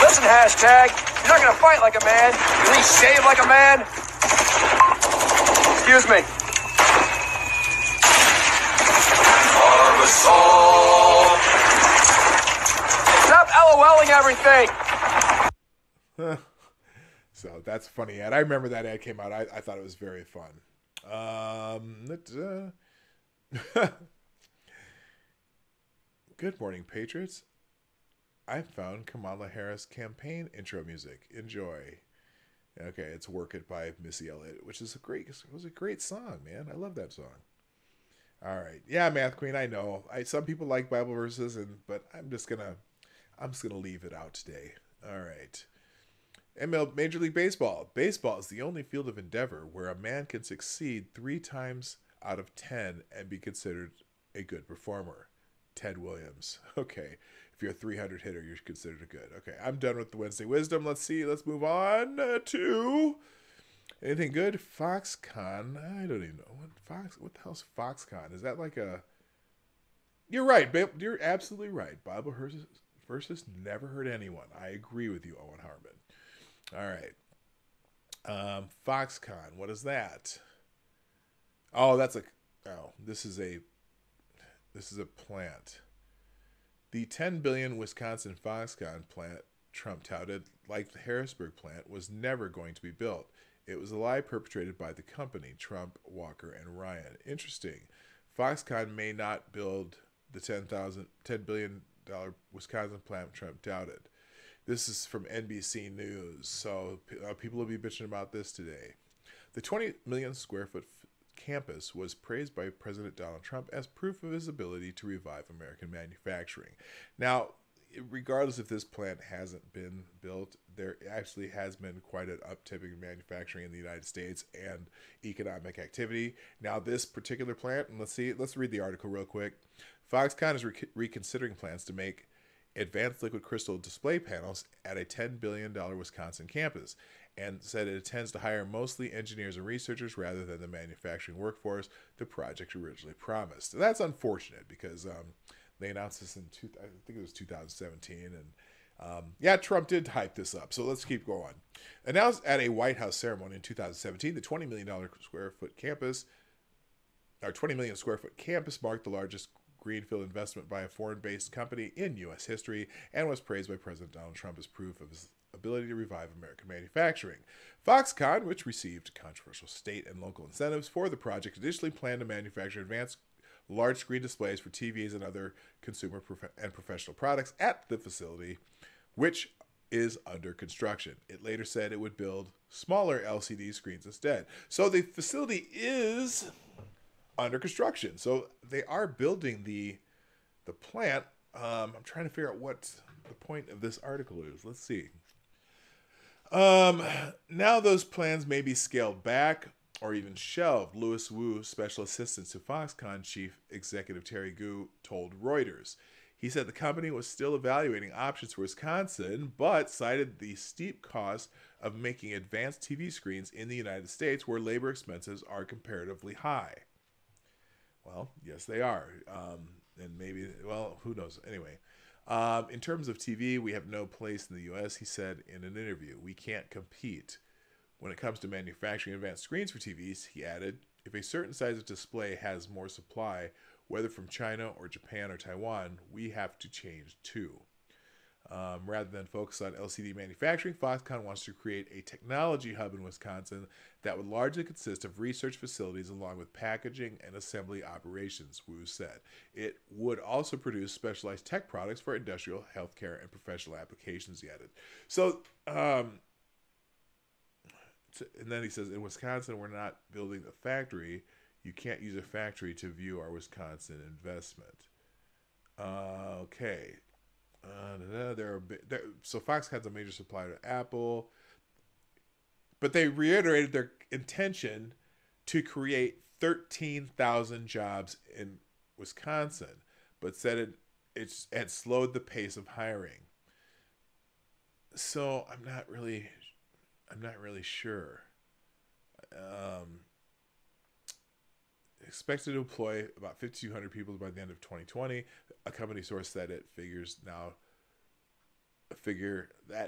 Listen, hashtag. You're not going to fight like a man. At least shave like a man. Excuse me. Stop LOLing everything. So that's a funny ad. I remember that ad came out. I thought it was very fun. Good morning, Patriots. I found Kamala Harris campaign intro music. Enjoy. Okay, it's "Work It" by Missy Elliott, which is it was a great song, man. I love that song. All right, yeah, Math Queen. I know. Some people like Bible verses, but I'm just gonna leave it out today. All right. Major League Baseball. Baseball is the only field of endeavor where a man can succeed 3 times out of 10 and be considered a good performer. Ted Williams. Okay. If you're a 300 hitter, you're considered a good. Okay, I'm done with the Wednesday Wisdom. Let's see. Let's move on to anything good. Foxconn. I don't even know what the hell's Foxconn? Is that like a? You're right. You're absolutely right. Bible verses never hurt anyone. I agree with you, Owen Harmon. All right. Foxconn. What is that? Oh, this is a plant. The $10 billion Wisconsin Foxconn plant Trump touted, like the Harrisburg plant, was never going to be built. It was a lie perpetrated by the company, Trump, Walker, and Ryan. Interesting. Foxconn may not build the $10 billion Wisconsin plant Trump touted. This is from NBC News, so people will be bitching about this today. The 20 million square foot campus was praised by President Donald Trump as proof of his ability to revive American manufacturing. Now, regardless if this plant hasn't been built, there actually has been quite an uptick in manufacturing in the United States and economic activity. Now, this particular plant, and let's read the article real quick. Foxconn is reconsidering plans to make advanced liquid crystal display panels at a $10 billion Wisconsin campus, and said it intends to hire mostly engineers and researchers rather than the manufacturing workforce the project originally promised. And that's unfortunate because they announced this in I think it was 2017, and Trump did hype this up. So let's keep going. Announced at a White House ceremony in 2017, the $20 million square foot campus marked the largest greenfield investment by a foreign-based company in U.S. history and was praised by President Donald Trump as proof of his ability to revive American manufacturing. Foxconn, which received controversial state and local incentives for the project, initially planned to manufacture advanced large screen displays for TVs and other consumer and professional products at the facility, which is under construction. It later said it would build smaller LCD screens instead. So the facility is under construction. So they are building the plant. I'm trying to figure out what the point of this article is. Let's see. Now those plans may be scaled back or even shelved, Louis Wu, special assistant to Foxconn chief executive Terry Gu, told Reuters. He said the company was still evaluating options for Wisconsin, but cited the steep cost of making advanced TV screens in the United States, where labor expenses are comparatively high. Well, yes, they are. And maybe, well, who knows? Anyway, in terms of TV, we have no place in the U.S., he said in an interview. We can't compete. When it comes to manufacturing advanced screens for TVs, he added, if a certain size of display has more supply, whether from China or Japan or Taiwan, we have to change too. Rather than focus on LCD manufacturing, Foxconn wants to create a technology hub in Wisconsin that would largely consist of research facilities along with packaging and assembly operations, Wu said. It would also produce specialized tech products for industrial, healthcare, and professional applications, he added. So, and then he says, in Wisconsin, we're not building a factory. You can't use a factory to view our Wisconsin investment. Okay. So Foxconn's a major supplier to Apple, but they reiterated their intention to create 13,000 jobs in Wisconsin, but said it had slowed the pace of hiring. So I'm not really sure. Expected to employ about 5,200 people by the end of 2020. A company source said that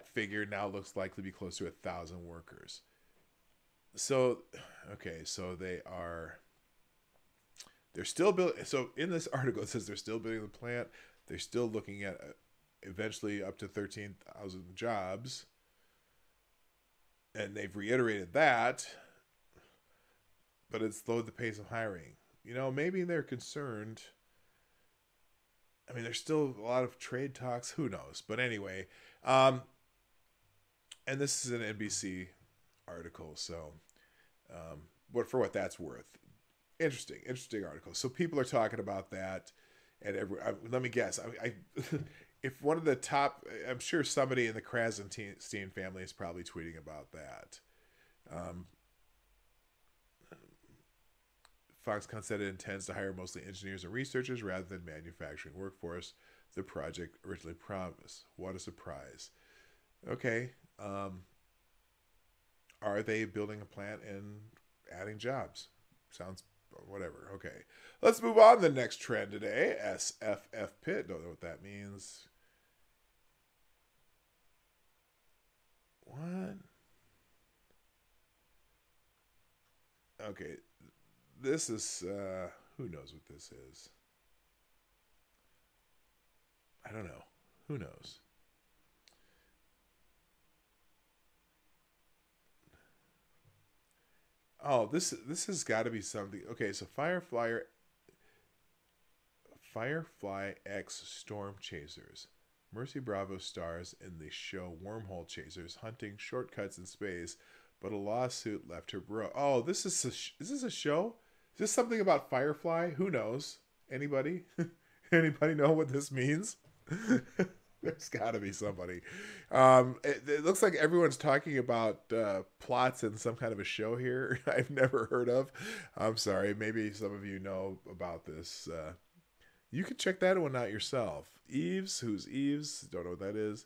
figure now looks likely to be close to 1,000 workers. So, okay, so they're still building. So in this article, it says they're still building the plant. They're still looking at eventually up to 13,000 jobs. And they've reiterated that, but it's slowed the pace of hiring. You know, maybe they're concerned. I mean, there's still a lot of trade talks. Who knows? But anyway, and this is an NBC article, so, but for what that's worth, interesting article. So people are talking about that, and let me guess. If one of the top, I'm sure somebody in the Krasenstein family is probably tweeting about that. Foxconn said it intends to hire mostly engineers and researchers rather than manufacturing workforce, the project originally promised. What a surprise. Okay. Are they building a plant and adding jobs? Sounds whatever. Okay. Let's move on to the next trend today. SFF Pit. Don't know what that means. What? Okay. This is, who knows what this is? I don't know. Who knows? Oh, this has got to be something. Okay, so Firefly X Storm Chasers. Mercy Bravo stars in the show Wormhole Chasers, hunting shortcuts in space, but a lawsuit left her broke. Oh, is this a show? Is this something about Firefly? Who knows? Anybody? Anybody know what this means? There's got to be somebody. It looks like everyone's talking about plots in some kind of a show here I've never heard of. I'm sorry. Maybe some of you know about this. You can check that one out yourself. Eves. Who's Eves? Don't know what that is.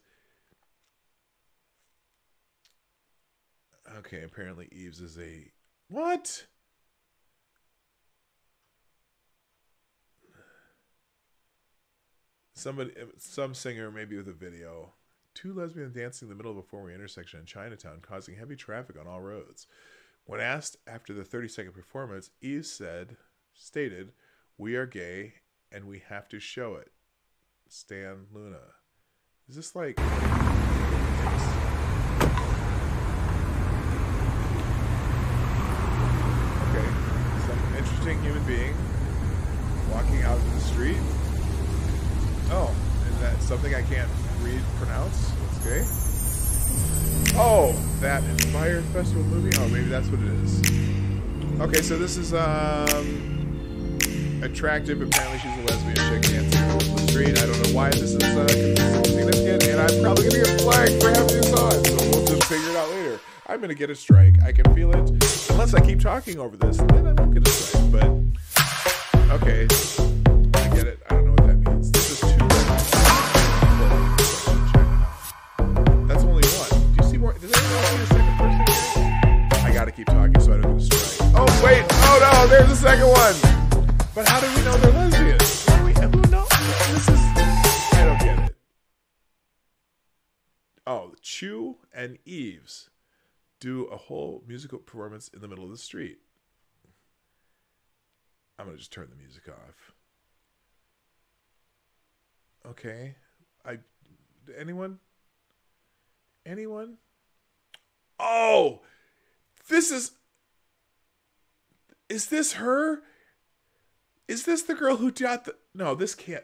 Okay, apparently Eves is a... What? Some singer, maybe with a video. Two lesbians dancing in the middle of a four-way intersection in Chinatown, causing heavy traffic on all roads. When asked after the 30-second performance, Eve stated, "We are gay and we have to show it." Stan Luna. Is this like... Okay. Some interesting human being walking out in the street. Oh, is that something I can't pronounce? What's gay? Oh, that Inspired Festival movie? Oh, maybe that's what it is. Okay, so this is, attractive. Apparently she's a lesbian chick dancing on the street. I don't know why this is significant, and I'm probably going to get flagged for having this on, so we'll just figure it out later. I'm going to get a strike. I can feel it. Unless I keep talking over this, then I won't get a strike, but... Okay. I get it. I don't know what that means. This is too keep talking so I don't get a strike. Oh, wait. Oh, no. There's the second one. But how do we know they're lesbians? Who knows? I don't get it. Oh, Chew and Eves do a whole musical performance in the middle of the street. I'm going to just turn the music off. Okay. Anyone? Oh! Is this her? Is this the girl who got the... No, this can't...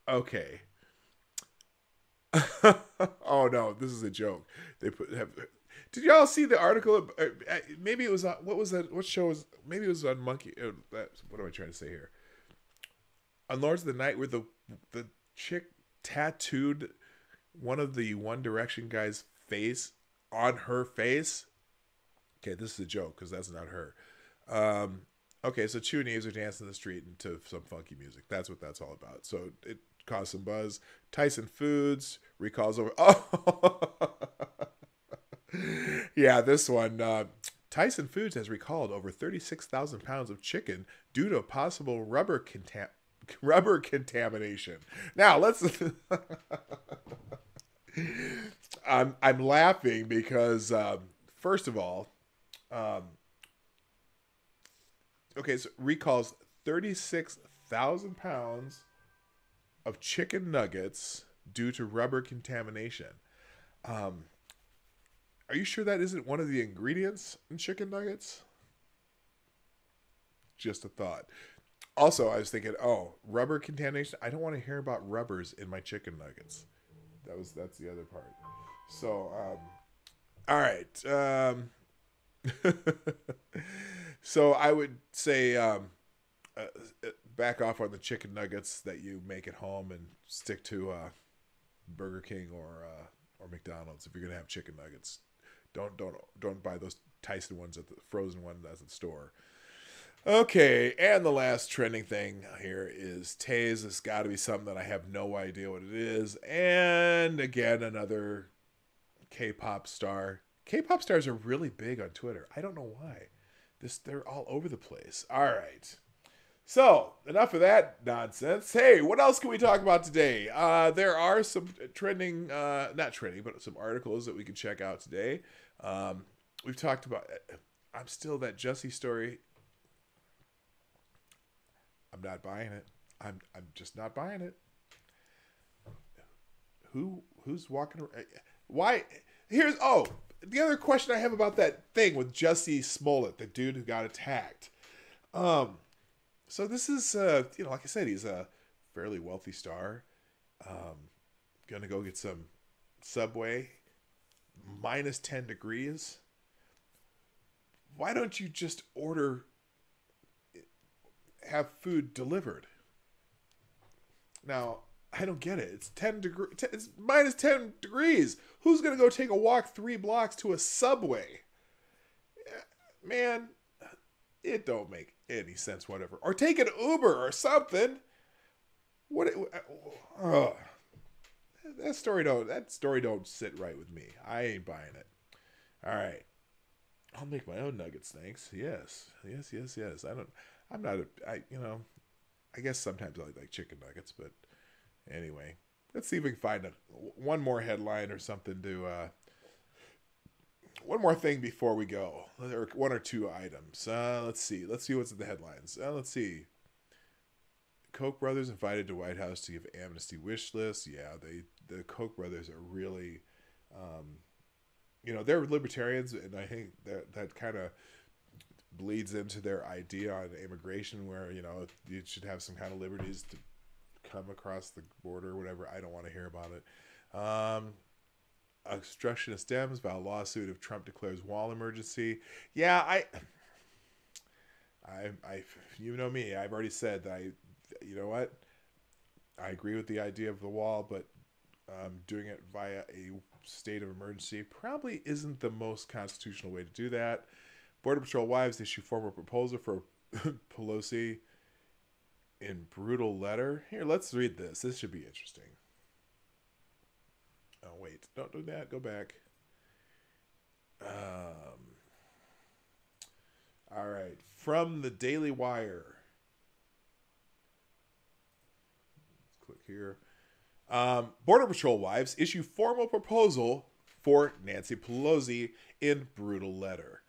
Okay. Oh, no, this is a joke. Did y'all see the article? Maybe it was on... What was that? What show was... Maybe it was on Monkey... What am I trying to say here? On Lords of the Night, where the chick tattooed one of the One Direction guys' face on her face. Okay, this is a joke because that's not her. Okay, so Chew and Eves are dancing in the street to some funky music. That's what that's all about. So it caused some buzz. Tyson Foods recalls over... Oh! Yeah, this one. Tyson Foods has recalled over 36,000 pounds of chicken due to possible rubber contamination. Now, let's... I'm laughing because, first of all, okay, so recalls 36,000 pounds of chicken nuggets due to rubber contamination. Are you sure that isn't one of the ingredients in chicken nuggets? Just a thought. Also, I was thinking, oh, rubber contamination. I don't want to hear about rubbers in my chicken nuggets. That's the other part. So, all right. So I would say back off on the chicken nuggets that you make at home and stick to Burger King or McDonald's if you're gonna have chicken nuggets. Don't buy those Tyson ones at the frozen ones at the store. Okay, and the last trending thing here is Taze. It's got to be something that I have no idea what it is. And again, another K-pop star. K-pop stars are really big on Twitter. I don't know why. They're all over the place. All right. So, enough of that nonsense. Hey, what else can we talk about today? There are some trending, not trending, but some articles that we can check out today. We've talked about, I'm still that Jussie story. I'm not buying it. I'm just not buying it. Who's walking around? Why? The other question I have about that thing with Jussie Smollet, the dude who got attacked. So this is, like I said, he's a fairly wealthy star. Gonna go get some Subway. Minus 10 degrees. Why don't you just have food delivered? Now, I don't get it. It's 10 degrees. It's minus 10 degrees. Who's gonna go take a walk 3 blocks to a Subway? Man, it don't make any sense. Whatever. Or take an Uber or something. That story don't sit right with me. I ain't buying it. All right. I'll make my own nuggets, thanks. Yes. I guess sometimes I like chicken nuggets, but anyway, let's see if we can find one more headline or something one more thing before we go, or one or two items. Let's see what's in the headlines. Let's see. Koch brothers invited to White House to give amnesty wish list. Yeah, the Koch brothers are really, they're libertarians, and I think that kind of bleeds into their idea on immigration, where you should have some kind of liberties to come across the border or whatever. I don't want to hear about it. Obstructionist Dems file lawsuit if Trump declares wall emergency. Yeah, I you know me, I've already said that you know what? I agree with the idea of the wall, but doing it via a state of emergency probably isn't the most constitutional way to do that. Border Patrol wives issue formal proposal for Pelosi in brutal letter. Here, let's read this. This should be interesting. Oh, wait. Don't do that. Go back. from the Daily Wire. Let's click here. Border Patrol wives issue formal proposal for Nancy Pelosi in brutal letter.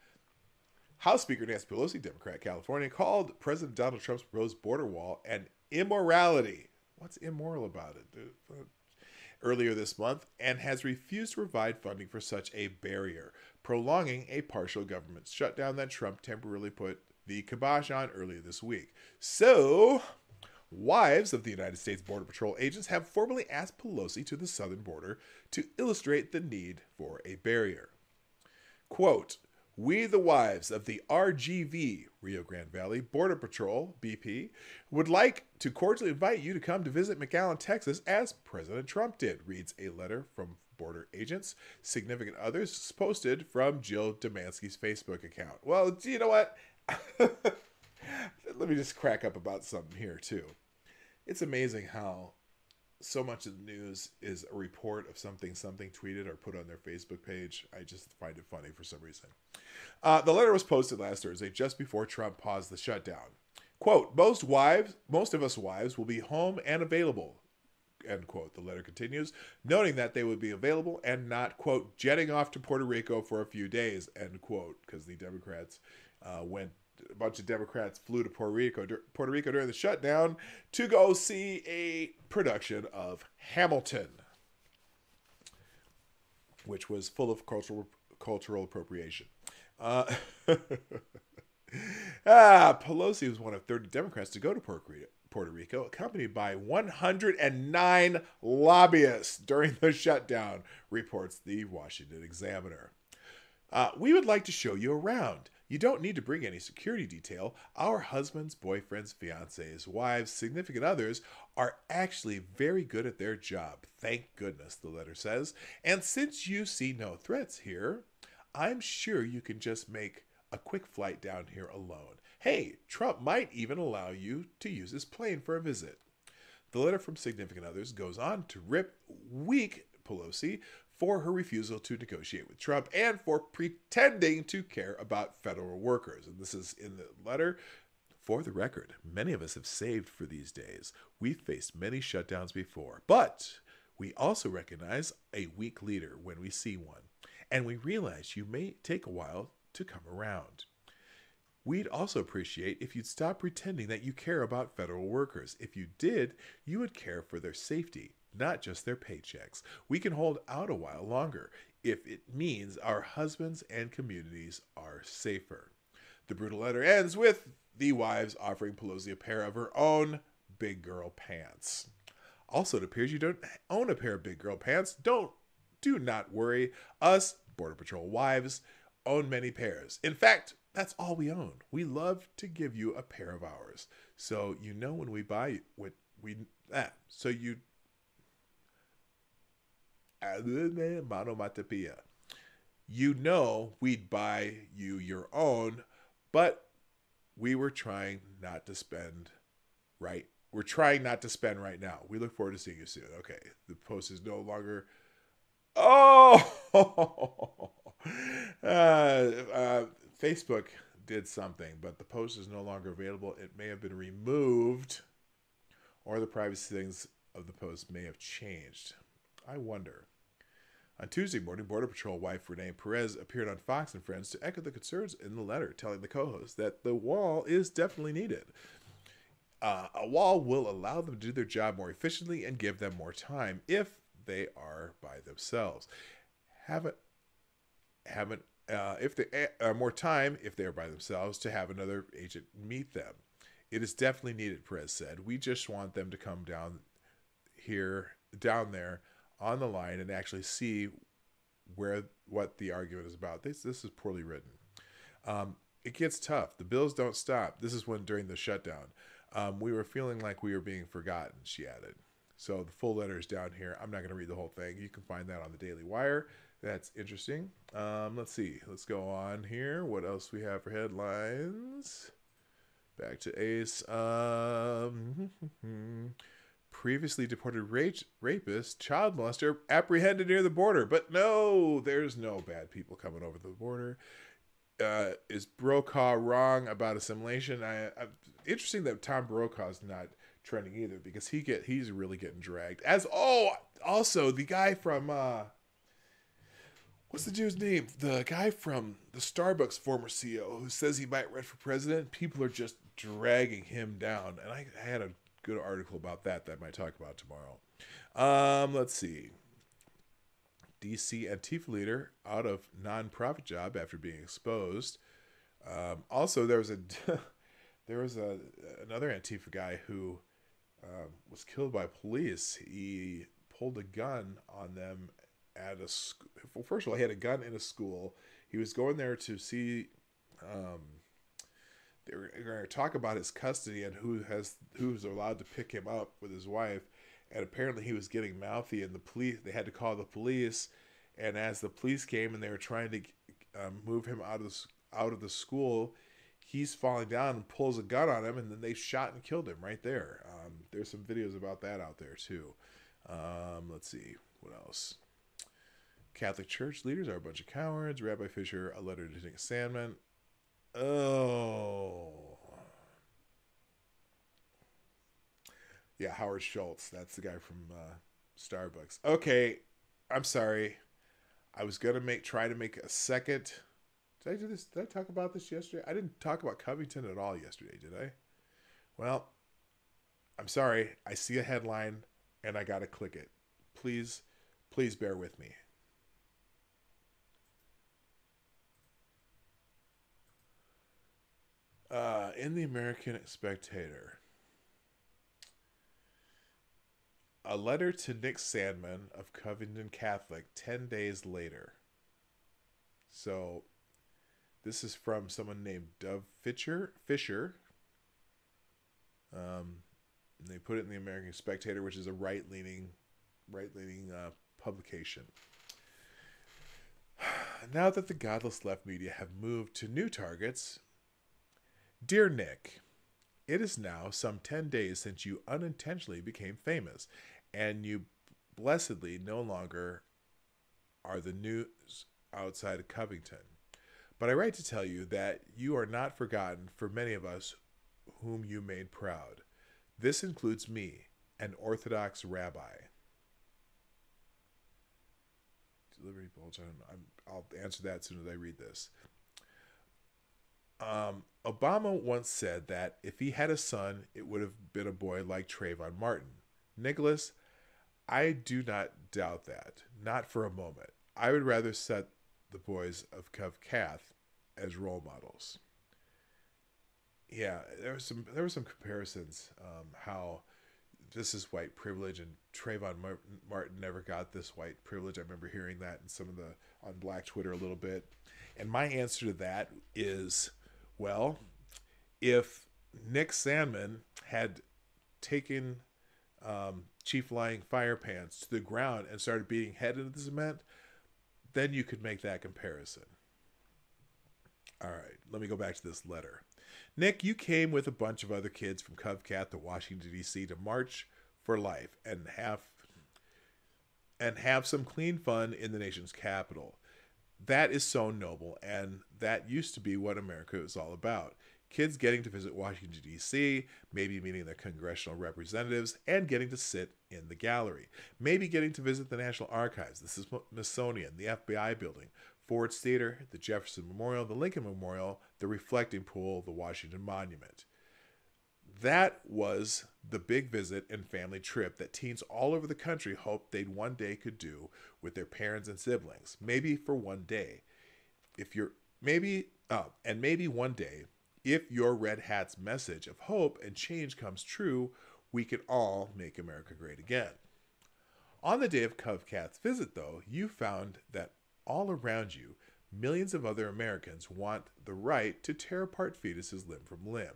House Speaker Nancy Pelosi, Democrat, California, called President Donald Trump's proposed border wall an immorality. What's immoral about it, dude? Earlier this month, and has refused to provide funding for such a barrier, prolonging a partial government shutdown that Trump temporarily put the kibosh on earlier this week. So, wives of the United States Border Patrol agents have formally asked Pelosi to the southern border to illustrate the need for a barrier. Quote, "We, the wives of the RGV, Rio Grande Valley Border Patrol, BP, would like to cordially invite you to come to visit McAllen, Texas, as President Trump did," reads a letter from border agents. Significant others posted from Jill Demansky's Facebook account. Well, you know what? Let me just crack up about something here, too. It's amazing how so much of the news is a report of something tweeted or put on their Facebook page. I just find it funny for some reason. The letter was posted last Thursday, just before Trump paused the shutdown. Quote, most of us wives will be home and available, end quote. The letter continues, noting that they would be available and not, quote, jetting off to Puerto Rico for a few days, end quote, because the Democrats a bunch of Democrats flew to Puerto Rico during the shutdown to go see a production of Hamilton, which was full of cultural appropriation. Pelosi was one of 30 Democrats to go to Puerto Rico, accompanied by 109 lobbyists during the shutdown, reports the Washington Examiner. We would like to show you around. You don't need to bring any security detail. Our husbands, boyfriends, fiancés, wives, significant others are actually very good at their job. Thank goodness, the letter says. And since you see no threats here, I'm sure you can just make a quick flight down here alone. Hey, Trump might even allow you to use his plane for a visit. The letter from significant others goes on to rip weak Pelosi for her refusal to negotiate with Trump and for pretending to care about federal workers. And this is in the letter. For the record, many of us have saved for these days. We've faced many shutdowns before, but we also recognize a weak leader when we see one. And we realize you may take a while to come around. We'd also appreciate if you'd stop pretending that you care about federal workers. If you did, you would care for their safety, not just their paychecks. We can hold out a while longer if it means our husbands and communities are safer. The brutal letter ends with the wives offering Pelosi a pair of her own big girl pants. Also, it appears you don't own a pair of big girl pants. Do not worry. Us, Border Patrol wives, own many pairs. In fact, that's all we own. We love to give you a pair of ours. So you know when we buy what we so you you know we'd buy you your own, but we were trying not to spend right. We're trying not to spend right now. We look forward to seeing you soon. Okay, the post is no longer. Facebook did something, but the post is no longer available. It may have been removed, or the privacy settings of the post may have changed. I wonder. On Tuesday morning, Border Patrol wife Renee Perez appeared on Fox and Friends to echo the concerns in the letter, telling the co-host that the wall is definitely needed. A wall will allow them to do their job more efficiently and give them more time if they are by themselves. If they more time if they are by themselves to have another agent meet them. It is definitely needed, Perez said. We just want them to come down there on the line and actually see what the argument is about. This is poorly written. It gets tough. The bills don't stop. This is when during the shutdown. We were feeling like we were being forgotten, she added. So the full letter is down here. I'm not going to read the whole thing. You can find that on the Daily Wire. That's interesting. Let's see. Let's go on here. What else we have for headlines? Back to Ace. Previously deported rapist, child molester apprehended near the border. But no, there's no bad people coming over the border. Is Brokaw wrong about assimilation? Interesting that Tom Brokaw's not trending either, because he's really getting dragged. Also the guy from what's the dude's name? The guy from the Starbucks former CEO who says he might run for president. People are just dragging him down, and I had a good article about that I might talk about tomorrow. Let's see. DC Antifa leader out of nonprofit job after being exposed. Also, there was another Antifa guy who was killed by police. He pulled a gun on them at a school. Well, first of all, he had a gun in a school. He was going there to see. They were going to talk about his custody and who's allowed to pick him up with his wife. And apparently he was getting mouthy, and they had to call the police. And as the police came and they were trying to move him out of the school, he's falling down and pulls a gun on him, and then they shot and killed him right there. There's some videos about that out there too. Let's see, what else? Catholic Church leaders are a bunch of cowards. Rabbi Fisher, a letter to Nick Sandman. Oh. Yeah, Howard Schultz. That's the guy from Starbucks. Okay, I'm sorry. I was gonna try to make a second. Did I do this? Did I talk about this yesterday? I didn't talk about Covington at all yesterday, did I? Well, I'm sorry. I see a headline and I gotta click it. Please bear with me. In the American Spectator. A letter to Nick Sandman of Covington Catholic 10 days later. So, this is from someone named Dove Fisher. They put it in the American Spectator, which is a right-leaning publication. Now that the godless left media have moved to new targets, dear Nick, it is now some 10 days since you unintentionally became famous, and you blessedly no longer are the news outside of Covington. But I write to tell you that you are not forgotten for many of us whom you made proud. This includes me, an Orthodox rabbi. Liberty Bulge, I'll answer that as soon as I read this. Obama once said that if he had a son, it would have been a boy like Trayvon Martin. Nicholas, I do not doubt that, not for a moment. I would rather set the boys of Cov Cath as role models. Yeah, there were some comparisons. How this is white privilege, and Trayvon Martin never got this white privilege. I remember hearing that on Black Twitter a little bit, and my answer to that is, well, if Nick Sandman had taken Chief Lying Firepants to the ground and started beating head into the cement, then you could make that comparison. All right, let me go back to this letter. Nick, you came with a bunch of other kids from CovCat to Washington, D.C. to march for life and have some clean fun in the nation's capital. That is so noble, and that used to be what America was all about. Kids getting to visit Washington, D.C., maybe meeting their congressional representatives, and getting to sit in the gallery. Maybe getting to visit the National Archives, the Smithsonian, the FBI building, Ford's Theater, the Jefferson Memorial, the Lincoln Memorial, the Reflecting Pool, the Washington Monument. That was the big visit and family trip that teens all over the country hoped they'd one day could do with their parents and siblings. Maybe for one day. Maybe one day, if your Red Hat's message of hope and change comes true, we can all make America great again. On the day of CovCat's visit, though, you found that all around you, millions of other Americans want the right to tear apart fetuses limb from limb.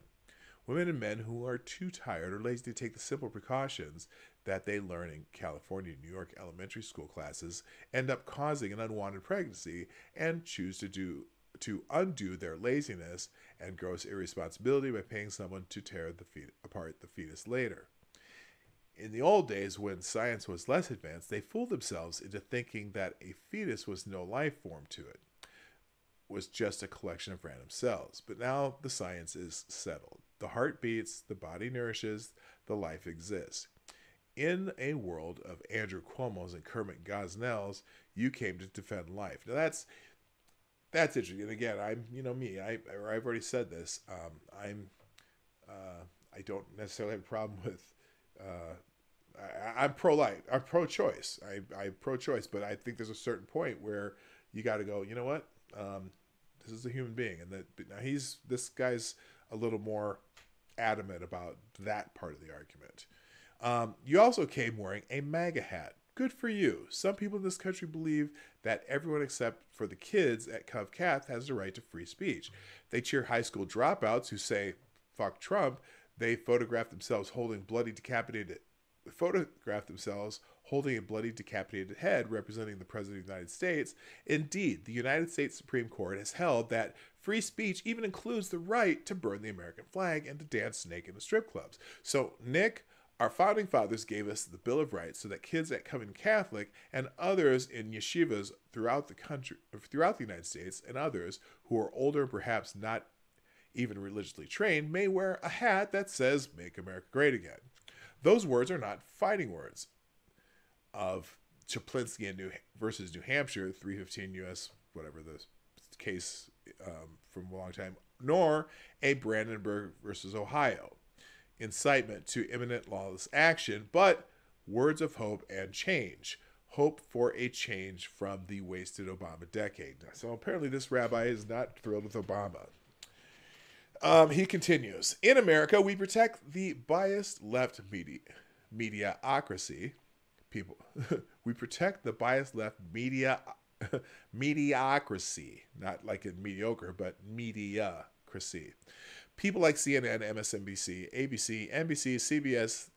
Women and men who are too tired or lazy to take the simple precautions that they learn in California and New York elementary school classes end up causing an unwanted pregnancy and choose to undo their laziness and gross irresponsibility by paying someone to tear apart the fetus later. In the old days, when science was less advanced, they fooled themselves into thinking that a fetus was no life form to it. was just a collection of random cells. But now the science is settled. The heart beats, the body nourishes, the life exists. In a world of Andrew Cuomo's and Kermit Gosnell's, you came to defend life. Now that's interesting. And again, I'm, me. I've already said this. I don't necessarily have a problem with. I'm pro-life. I'm pro-choice. I'm pro-choice, but I think there's a certain point where you got to go. You know what? This is a human being, and now this guy's a little more adamant about that part of the argument. You also came wearing a MAGA hat. Good for you. Some people in this country believe that everyone except for the kids at Cov Cath has the right to free speech. They cheer high school dropouts who say, fuck Trump. They photograph themselves holding a bloody decapitated head representing the President of the United States. Indeed, the United States Supreme Court has held that free speech even includes the right to burn the American flag and to dance naked in strip clubs. So, Nick, our founding fathers gave us the Bill of Rights so that kids at Covenant Catholic and others in yeshivas throughout the country, throughout the United States, and others who are older and perhaps not even religiously trained may wear a hat that says "Make America Great Again." Those words are not fighting words of Chaplinsky and versus New Hampshire, 315 U.S., whatever the case from a long time, nor a Brandenburg versus Ohio, incitement to imminent lawless action, but words of hope and change. Hope for a change from the wasted Obama decade. So apparently this rabbi is not thrilled with Obama. He continues, in America, we protect the biased left mediocracy. People, we protect the biased left mediocrity, not like in mediocre, but mediocrity. People like CNN, MSNBC, ABC, NBC, CBS,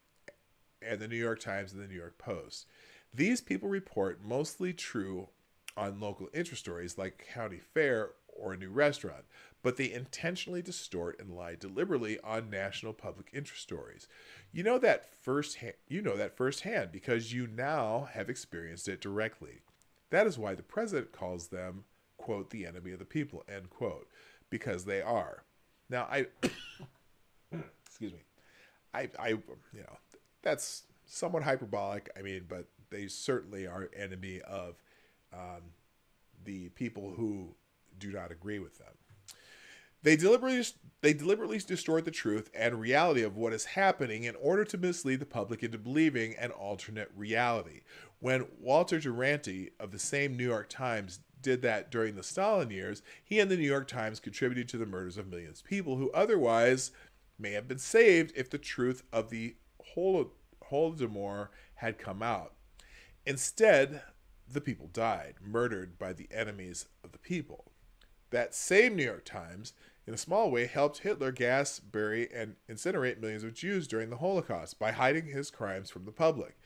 and the New York Times and the New York Post. These people report mostly true on local interest stories like county fair or a new restaurant, but they intentionally distort and lie deliberately on national public interest stories. You know that firsthand because you now have experienced it directly. That is why the president calls them, quote, the enemy of the people, end quote, because they are. Now, excuse me, that's somewhat hyperbolic. I mean, but they certainly are enemy of the people who do not agree with them. They deliberately distort the truth and reality of what is happening in order to mislead the public into believing an alternate reality. When Walter Duranty of the same New York Times did that during the Stalin years, he and the New York Times contributed to the murders of millions of people who otherwise may have been saved if the truth of the Holodomor had come out. Instead, the people died, murdered by the enemies of the people. That same New York Times, in a small way, helped Hitler gas, bury, and incinerate millions of Jews during the Holocaust by hiding his crimes from the public.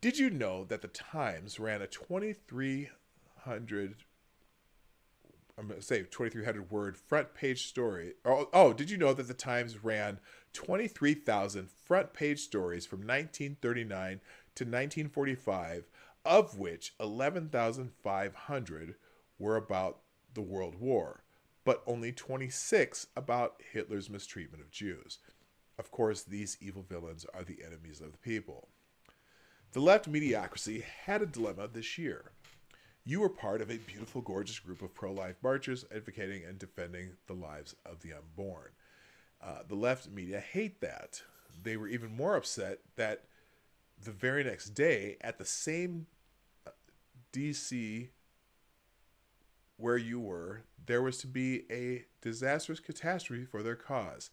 Did you know that the Times ran a 2,300 word front page story? Did you know that the Times ran 23,000 front page stories from 1939 to 1945, of which 11,500 were about the World War, but only 26 about Hitler's mistreatment of Jews. Of course, these evil villains are the enemies of the people. The left mediocrity had a dilemma this year. You were part of a beautiful, gorgeous group of pro-life marchers advocating and defending the lives of the unborn. The left media hate that. They were even more upset that the very next day at the same DC where you were, there was to be a disastrous catastrophe for their cause,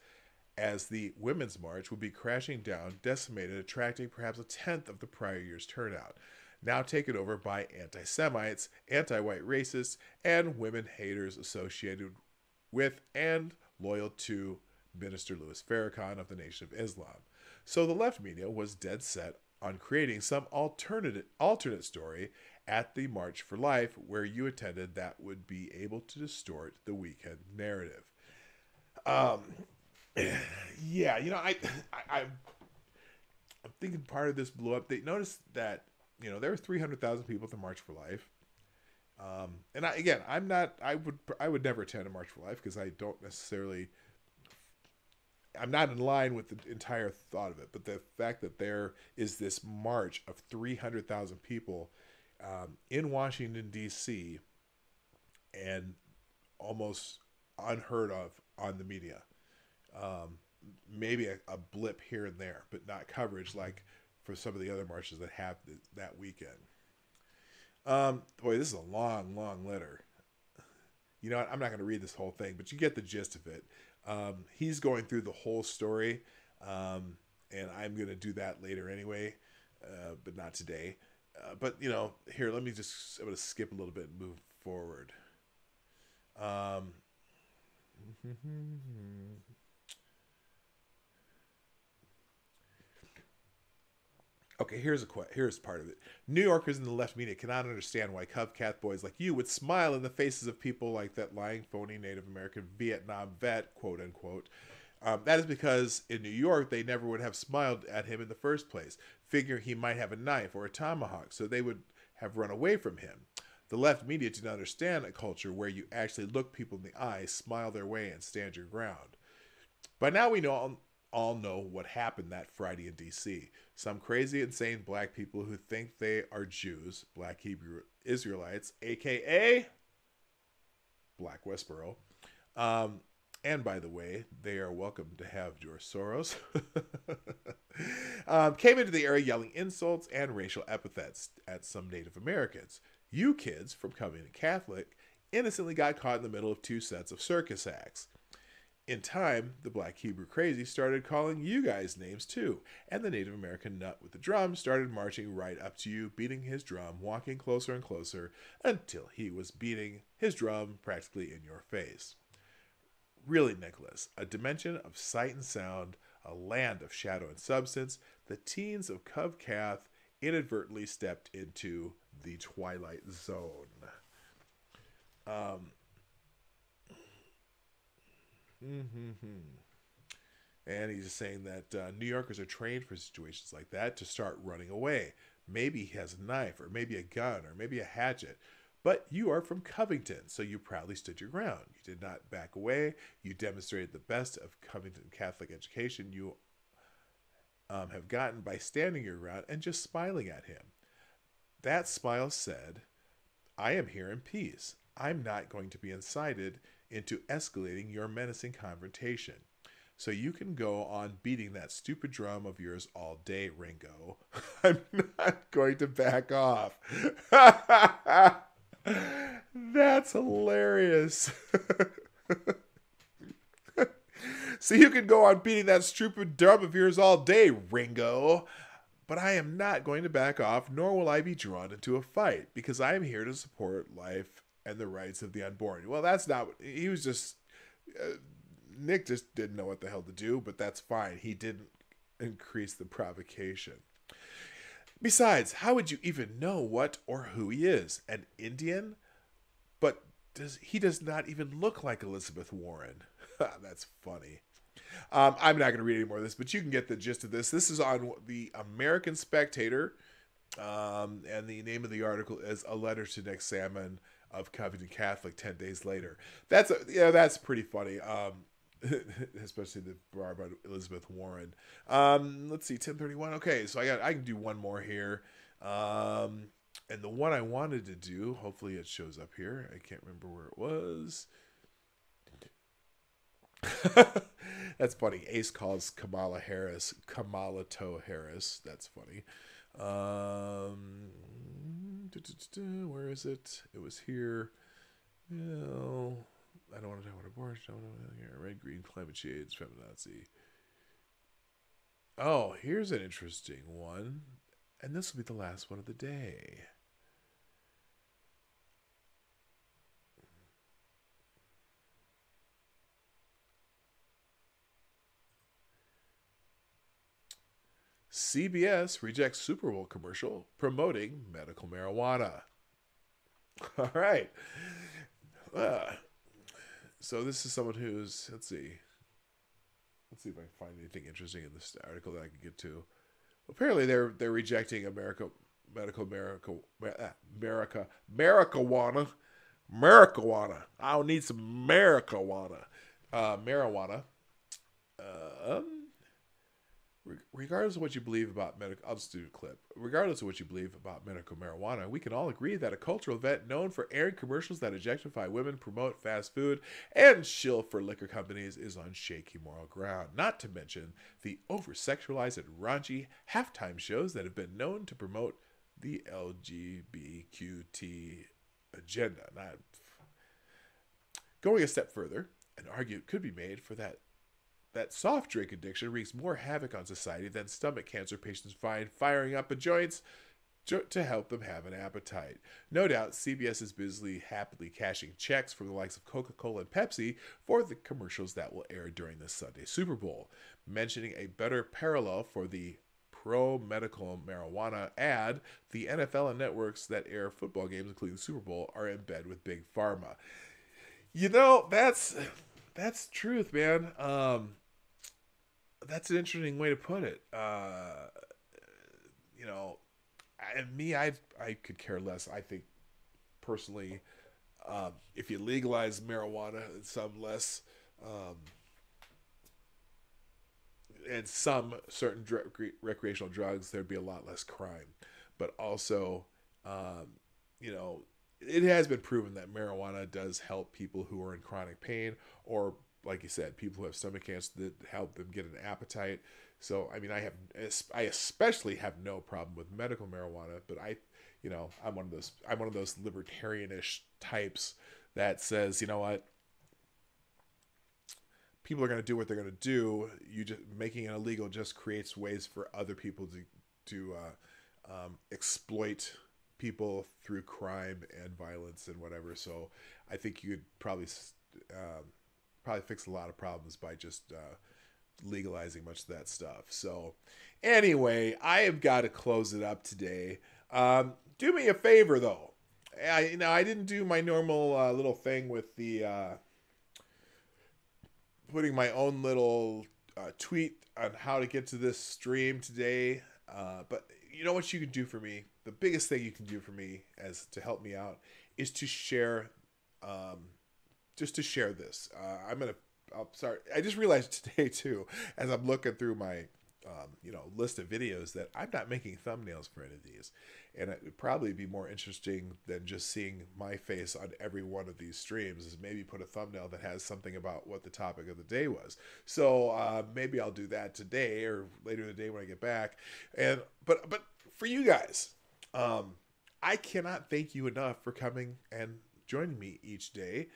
as the Women's March would be crashing down, decimated, attracting perhaps a tenth of the prior year's turnout, now taken over by anti-Semites, anti-white racists, and women haters associated with and loyal to Minister Louis Farrakhan of the Nation of Islam. So the left media was dead set on creating some alternate story at the March for Life where you attended that would be able to distort the weekend narrative. I'm thinking part of this blew up. They noticed that, there were 300,000 people at the March for Life, And again, I'm not. I would never attend a March for Life because I don't necessarily. I'm not in line with the entire thought of it, but the fact that there is this march of 300,000 people in Washington D.C. and almost unheard of on the media. Maybe a blip here and there, but not coverage like for some of the other marches that happened that weekend. Boy, this is a long, long letter. You know what? I'm not going to read this whole thing, but you get the gist of it. He's going through the whole story, and I'm going to do that later anyway, but not today. But, you know, here, I'm going to skip a little bit and move forward. Okay, here's part of it. New Yorkers in the left media cannot understand why Cub-Cath boys like you would smile in the faces of people like that lying, phony Native American Vietnam vet, quote unquote. That is because in New York, they never would have smiled at him in the first place, figuring he might have a knife or a tomahawk, so they would have run away from him. The left media do not understand a culture where you actually look people in the eye, smile their way, and stand your ground. By now we all know what happened that Friday in D.C. Some crazy, insane black people who think they are Jews, black Hebrew Israelites, a.k.a. Black Westboro. And by the way, they are welcome to have George Soros. Came into the area yelling insults and racial epithets at some Native Americans. You kids from Covenant Catholic innocently got caught in the middle of two sets of circus acts. In time, the Black Hebrew crazy started calling you guys names too, and the Native American nut with the drum started marching right up to you, beating his drum, walking closer and closer, until he was beating his drum practically in your face. Really, Nicholas, a dimension of sight and sound, a land of shadow and substance, the teens of Cub-Cath inadvertently stepped into the Twilight Zone. And he's just saying that New Yorkers are trained for situations like that to start running away. Maybe he has a knife, or maybe a gun, or maybe a hatchet. But you are from Covington, so you proudly stood your ground. You did not back away. You demonstrated the best of Covington Catholic education you have gotten by standing your ground and just smiling at him. That smile said, I am here in peace. I'm not going to be incited into escalating your menacing confrontation. So you can go on beating that stupid drum of yours all day, Ringo. I'm not going to back off. That's hilarious. So you can go on beating that stupid drum of yours all day, Ringo. But I am not going to back off, nor will I be drawn into a fight, because I am here to support life and the rights of the unborn. Well, that's not what he was just. Nick just didn't know what the hell to do, but that's fine. He didn't increase the provocation. Besides, how would you even know what or who he is? An Indian? But he does not even look like Elizabeth Warren. That's funny. I'm not going to read any more of this, but you can get the gist of this. This is on the American Spectator, and the name of the article is "A Letter to Nick Salmon of Covington Catholic 10 Days Later." That's pretty funny. Especially the bar about Elizabeth Warren. Let's see, 10:31. Okay, so I can do one more here. And the one I wanted to do, hopefully it shows up here. I can't remember where it was. That's funny. Ace calls Kamala Toe Harris. That's funny. Where is it? It was here. No. I don't want to talk about abortion. Red, green, climate change, feminazi. Oh, here's an interesting one. And this will be the last one of the day. CBS rejects Super Bowl commercial promoting medical marijuana. All right. So this is someone who's, let's see if I can find anything interesting in this article that I can get to. Apparently they're rejecting medical marijuana. I don't need some marijuana. Regardless of what you believe about medical, I'll just do a clip. Regardless of what you believe about medical marijuana, we can all agree that a cultural event known for airing commercials that objectify women, promote fast food, and shill for liquor companies is on shaky moral ground. Not to mention the over-sexualized and raunchy halftime shows that have been known to promote the LGBTQ agenda. Not going a step further, an argument could be made for that soft drink addiction wreaks more havoc on society than stomach cancer patients find firing up a joints to help them have an appetite. No doubt, CBS is busily, happily cashing checks from the likes of Coca-Cola and Pepsi for the commercials that will air during the Sunday Super Bowl. Mentioning a better parallel for the pro-medical marijuana ad, the NFL and networks that air football games, including the Super Bowl, are in bed with Big Pharma. You know, that's truth, man. That's an interesting way to put it. You know, and me, I could care less. I think personally, if you legalize marijuana and some less, and some certain recreational drugs, there'd be a lot less crime. But also, you know, it has been proven that marijuana does help people who are in chronic pain, or like you said, people who have stomach cancer, that help them get an appetite. So, I mean, I especially have no problem with medical marijuana, but I'm one of those libertarianish types that says, you know what, people are going to do what they're going to do. You just making it illegal just creates ways for other people to exploit people through crime and violence and whatever. So I think you could probably fix a lot of problems by just legalizing much of that stuff. So anyway, I have got to close it up today. Do me a favor though. I didn't do my normal little thing with the putting my own little tweet on how to get to this stream today. But you know what you can do for me? The biggest thing you can do for me as to help me out is to share, just to share this. Sorry, I just realized today too, as I'm looking through my, list of videos, that I'm not making thumbnails for any of these. And it would probably be more interesting than just seeing my face on every one of these streams, is maybe put a thumbnail that has something about what the topic of the day was. So maybe I'll do that today or later in the day when I get back. But for you guys, I cannot thank you enough for coming and joining me each day.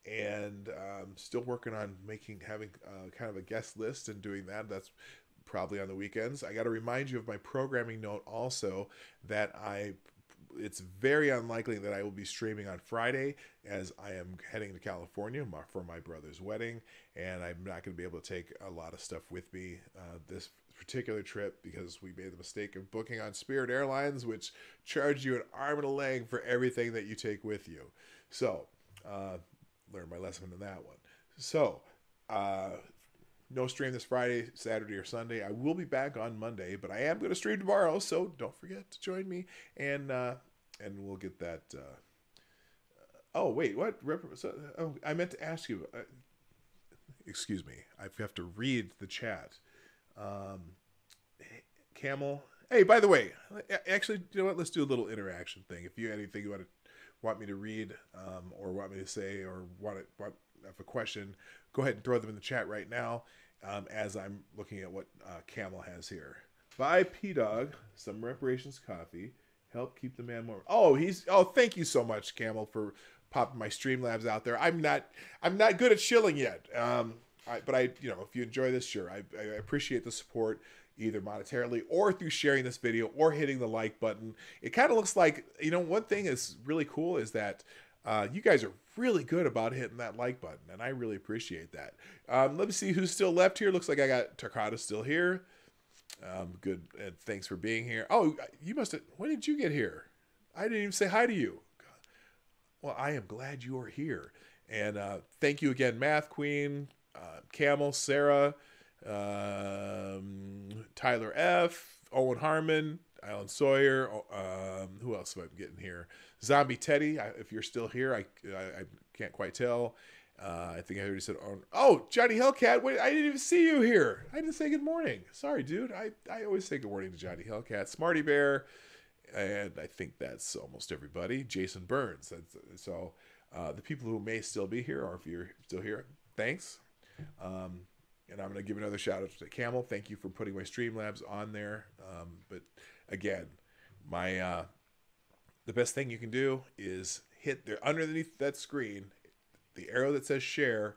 And still working on having kind of a guest list and doing that. That's probably on the weekends. I got to remind you of my programming note also, that it's very unlikely that I will be streaming on Friday, as I am heading to California for my brother's wedding, and I'm not going to be able to take a lot of stuff with me this particular trip, because we made the mistake of booking on Spirit Airlines, which charge you an arm and a leg for everything that you take with you. So learned my lesson in that one. So no stream this Friday, Saturday, or Sunday. I will be back on Monday, but I am going to stream tomorrow, so don't forget to join me, and we'll get that. Oh wait, what? I meant to ask you. Excuse me, I have to read the chat. Camel. Hey, by the way, actually, you know what? Let's do a little interaction thing. If you have anything you want me to read, or want me to say, or have a question, go ahead and throw them in the chat right now, as I'm looking at what Camel has here. Buy P-Dog some reparations coffee. Help keep the man warm. Oh, thank you so much, Camel, for popping my Streamlabs out there. I'm not good at shilling yet. But if you enjoy this, sure. I appreciate the support, either monetarily or through sharing this video or hitting the like button. It kind of looks like, one thing is really cool is that you guys are really good about hitting that like button, and I really appreciate that. Let me see who's still left here. Looks like I got Takata still here. Good, and thanks for being here. Oh, you must have, when did you get here? I didn't even say hi to you. Well, I am glad you are here. And thank you again, Math Queen, Camel, Sarah, Tyler F., Owen Harmon, Alan Sawyer. Who else am I getting here? Zombie Teddy. If you're still here, I can't quite tell. I think I already said, oh, Johnny Hellcat. Wait, I didn't even see you here. I didn't say good morning. Sorry, dude. I always say good morning to Johnny Hellcat. Smarty Bear. And I think that's almost everybody. Jason Burns. So the people who may still be here, or if you're still here, thanks. And I'm going to give another shout out to Camel. Thank you for putting my Streamlabs on there. But again, the best thing you can do is hit there underneath that screen, the arrow that says share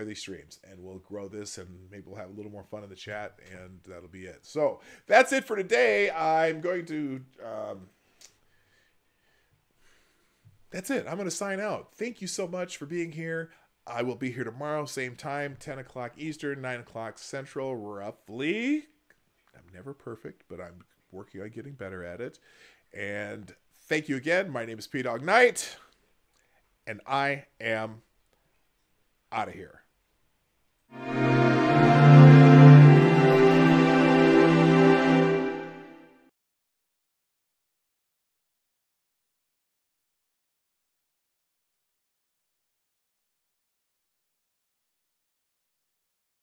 these streams, and we'll grow this, and maybe we'll have a little more fun in the chat, and that'll be it. So that's it for today. I'm going to that's it. I'm going to sign out. Thank you so much for being here. I will be here tomorrow, same time, 10 o'clock Eastern, 9 o'clock Central, roughly. I'm never perfect, but I'm working on getting better at it. And thank you again. My name is Dawg Knight, and I am out of here.